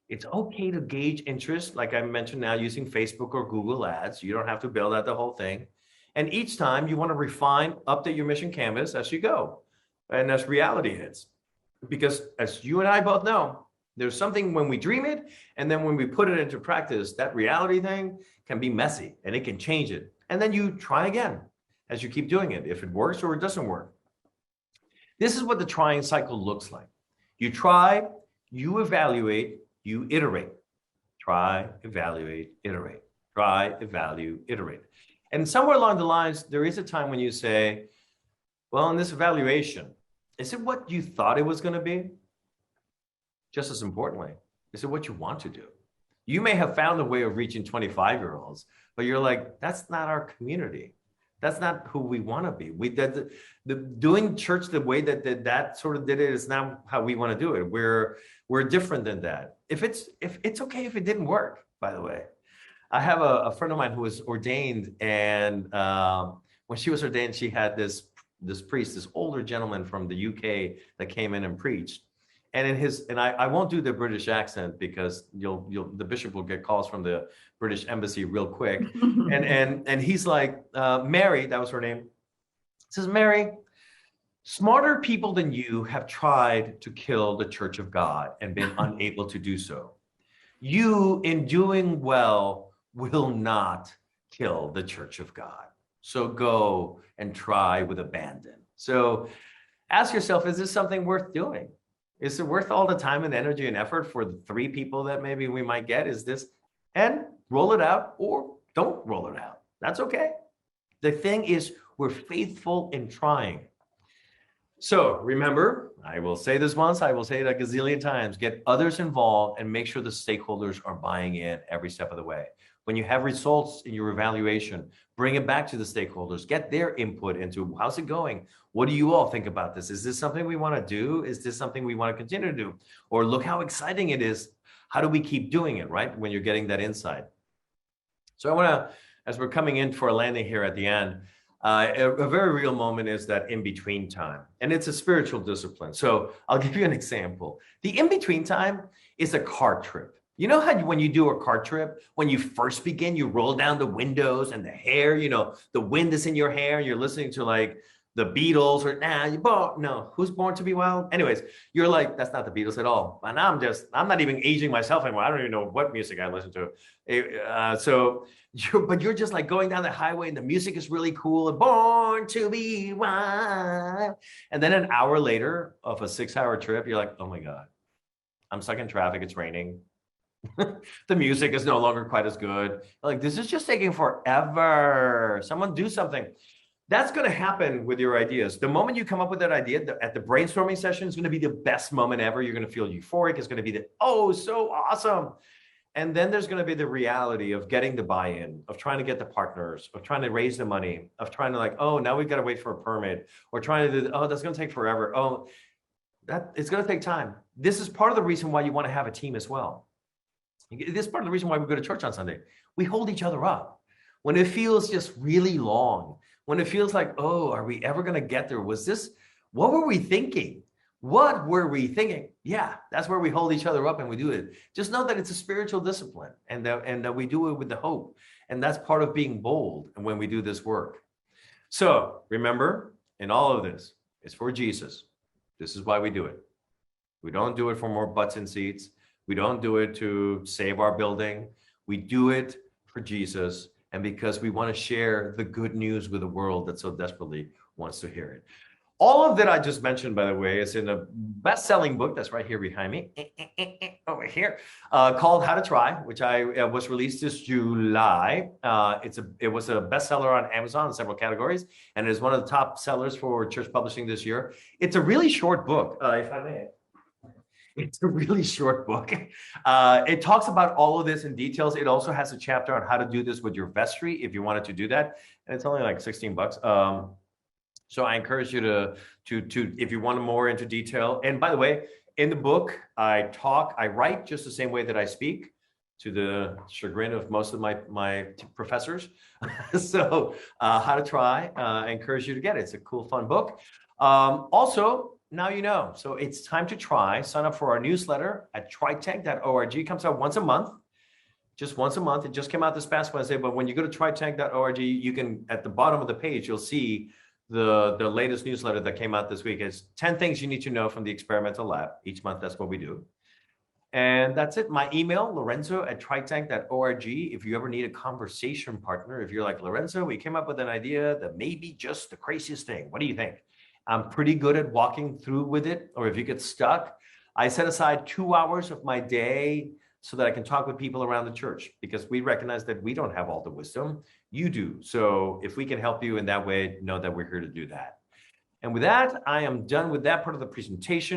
It's okay to gauge interest, like I mentioned now, using Facebook or Google Ads. You don't have to build out the whole thing. And each time you want to refine, update your mission canvas as you go. And as reality hits. Because as you and I both know, there's something when we dream it, and then when we put it into practice, that reality thing can be messy and it can change it. And then you try again as you keep doing it, if it works or it doesn't work. This is what the trying cycle looks like. You try, you evaluate, you iterate. Try, evaluate, iterate. Try, evaluate, iterate. And somewhere along the lines, there is a time when you say, well, in this evaluation, is it what you thought it was going to be? Just as importantly, is it what you want to do? You may have found a way of reaching 25-year-olds, but you're like, that's not our community. That's not who we want to be. Doing church the way that sort of did it is not how we want to do it. We're different than that. If it's okay if it didn't work, by the way. I have a friend of mine who was ordained, and when she was ordained, she had this priest, this older gentleman from the UK that came in and preached. And I won't do the British accent because the bishop will get calls from the British embassy real quick. and he's like, Mary, that was her name, says, Mary, smarter people than you have tried to kill the Church of God and been unable to do so. You, in doing well, will not kill the Church of God. So go and try with abandon. So ask yourself, is this something worth doing? Is it worth all the time and energy and effort for the 3 people that maybe we might get? Is this, and roll it out or don't roll it out. That's okay. The thing is, we're faithful in trying. So remember, I will say this once, I will say it a gazillion times, get others involved and make sure the stakeholders are buying in every step of the way. When you have results in your evaluation, bring it back to the stakeholders, get their input into how's it going? What do you all think about this? Is this something we want to do? Is this something we want to continue to do? Or look how exciting it is. How do we keep doing it, right? When you're getting that insight. So I want to, as we're coming in for a landing here at the end, a very real moment is that in-between time. And it's a spiritual discipline. So I'll give you an example. The in-between time is a car trip. You know how when you do a car trip, when you first begin, you roll down the windows and the hair, the wind is in your hair. And you're listening to like the Beatles or no, Who's Born to Be Wild? Anyways, you're like, that's not the Beatles at all. And I'm not even aging myself anymore. I don't even know what music I listen to. But you're just like going down the highway and the music is really cool and Born to Be Wild. And then an hour later of a 6-hour trip, you're like, oh my God, I'm stuck in traffic. It's raining. The music is no longer quite as good. Like, this is just taking forever. Someone do something. That's going to happen with your ideas. The moment you come up with that idea at the brainstorming session is going to be the best moment ever. You're going to feel euphoric. It's going to be so awesome. And then there's going to be the reality of getting the buy-in, of trying to get the partners, of trying to raise the money, of trying to now we've got to wait for a permit, or trying to do, that's going to take forever. It's going to take time. This is part of the reason why you want to have a team as well. This is part of the reason why we go to church on Sunday. We hold each other up. When it feels just really long, when it feels like, are we ever going to get there? What were we thinking? What were we thinking? Yeah, that's where we hold each other up and we do it. Just know that it's a spiritual discipline and that we do it with the hope. And that's part of being bold and when we do this work. So remember, in all of this, it's for Jesus. This is why we do it. We don't do it for more butts in seats. We don't do it to save our building. We do it for Jesus and because we want to share the good news with the world that so desperately wants to hear it. All of that I just mentioned, by the way, is in a best-selling book that's right here behind me, over here, called How to Try, which was released this July. It was a bestseller on Amazon in several categories, and it is one of the top sellers for church publishing this year. It's a really short book, if I may. It's a really short book. It talks about all of this in details. It also has a chapter on how to do this with your vestry if you wanted to do that. And it's only like $16. So I encourage you to if you want more into detail. And by the way, in the book, I write just the same way that I speak, to the chagrin of most of my professors. So How to Try, I encourage you to get it. It's a cool, fun book. Also, now you know. So it's time to try. Sign up for our newsletter at TryTank.org. It comes out once a month. Just once a month. It just came out this past Wednesday. But when you go to TryTank.org, you can, at the bottom of the page, you'll see the latest newsletter that came out this week. It's 10 things you need to know from the experimental lab. Each month, that's what we do. And that's it. My email, Lorenzo@TryTank.org. If you ever need a conversation partner, if you're like, Lorenzo, we came up with an idea that may be just the craziest thing. What do you think? I'm pretty good at walking through with it. Or if you get stuck, I set aside 2 hours of my day so that I can talk with people around the church, because we recognize that we don't have all the wisdom. You do. So if we can help you in that way, know that we're here to do that. And with that, I am done with that part of the presentation.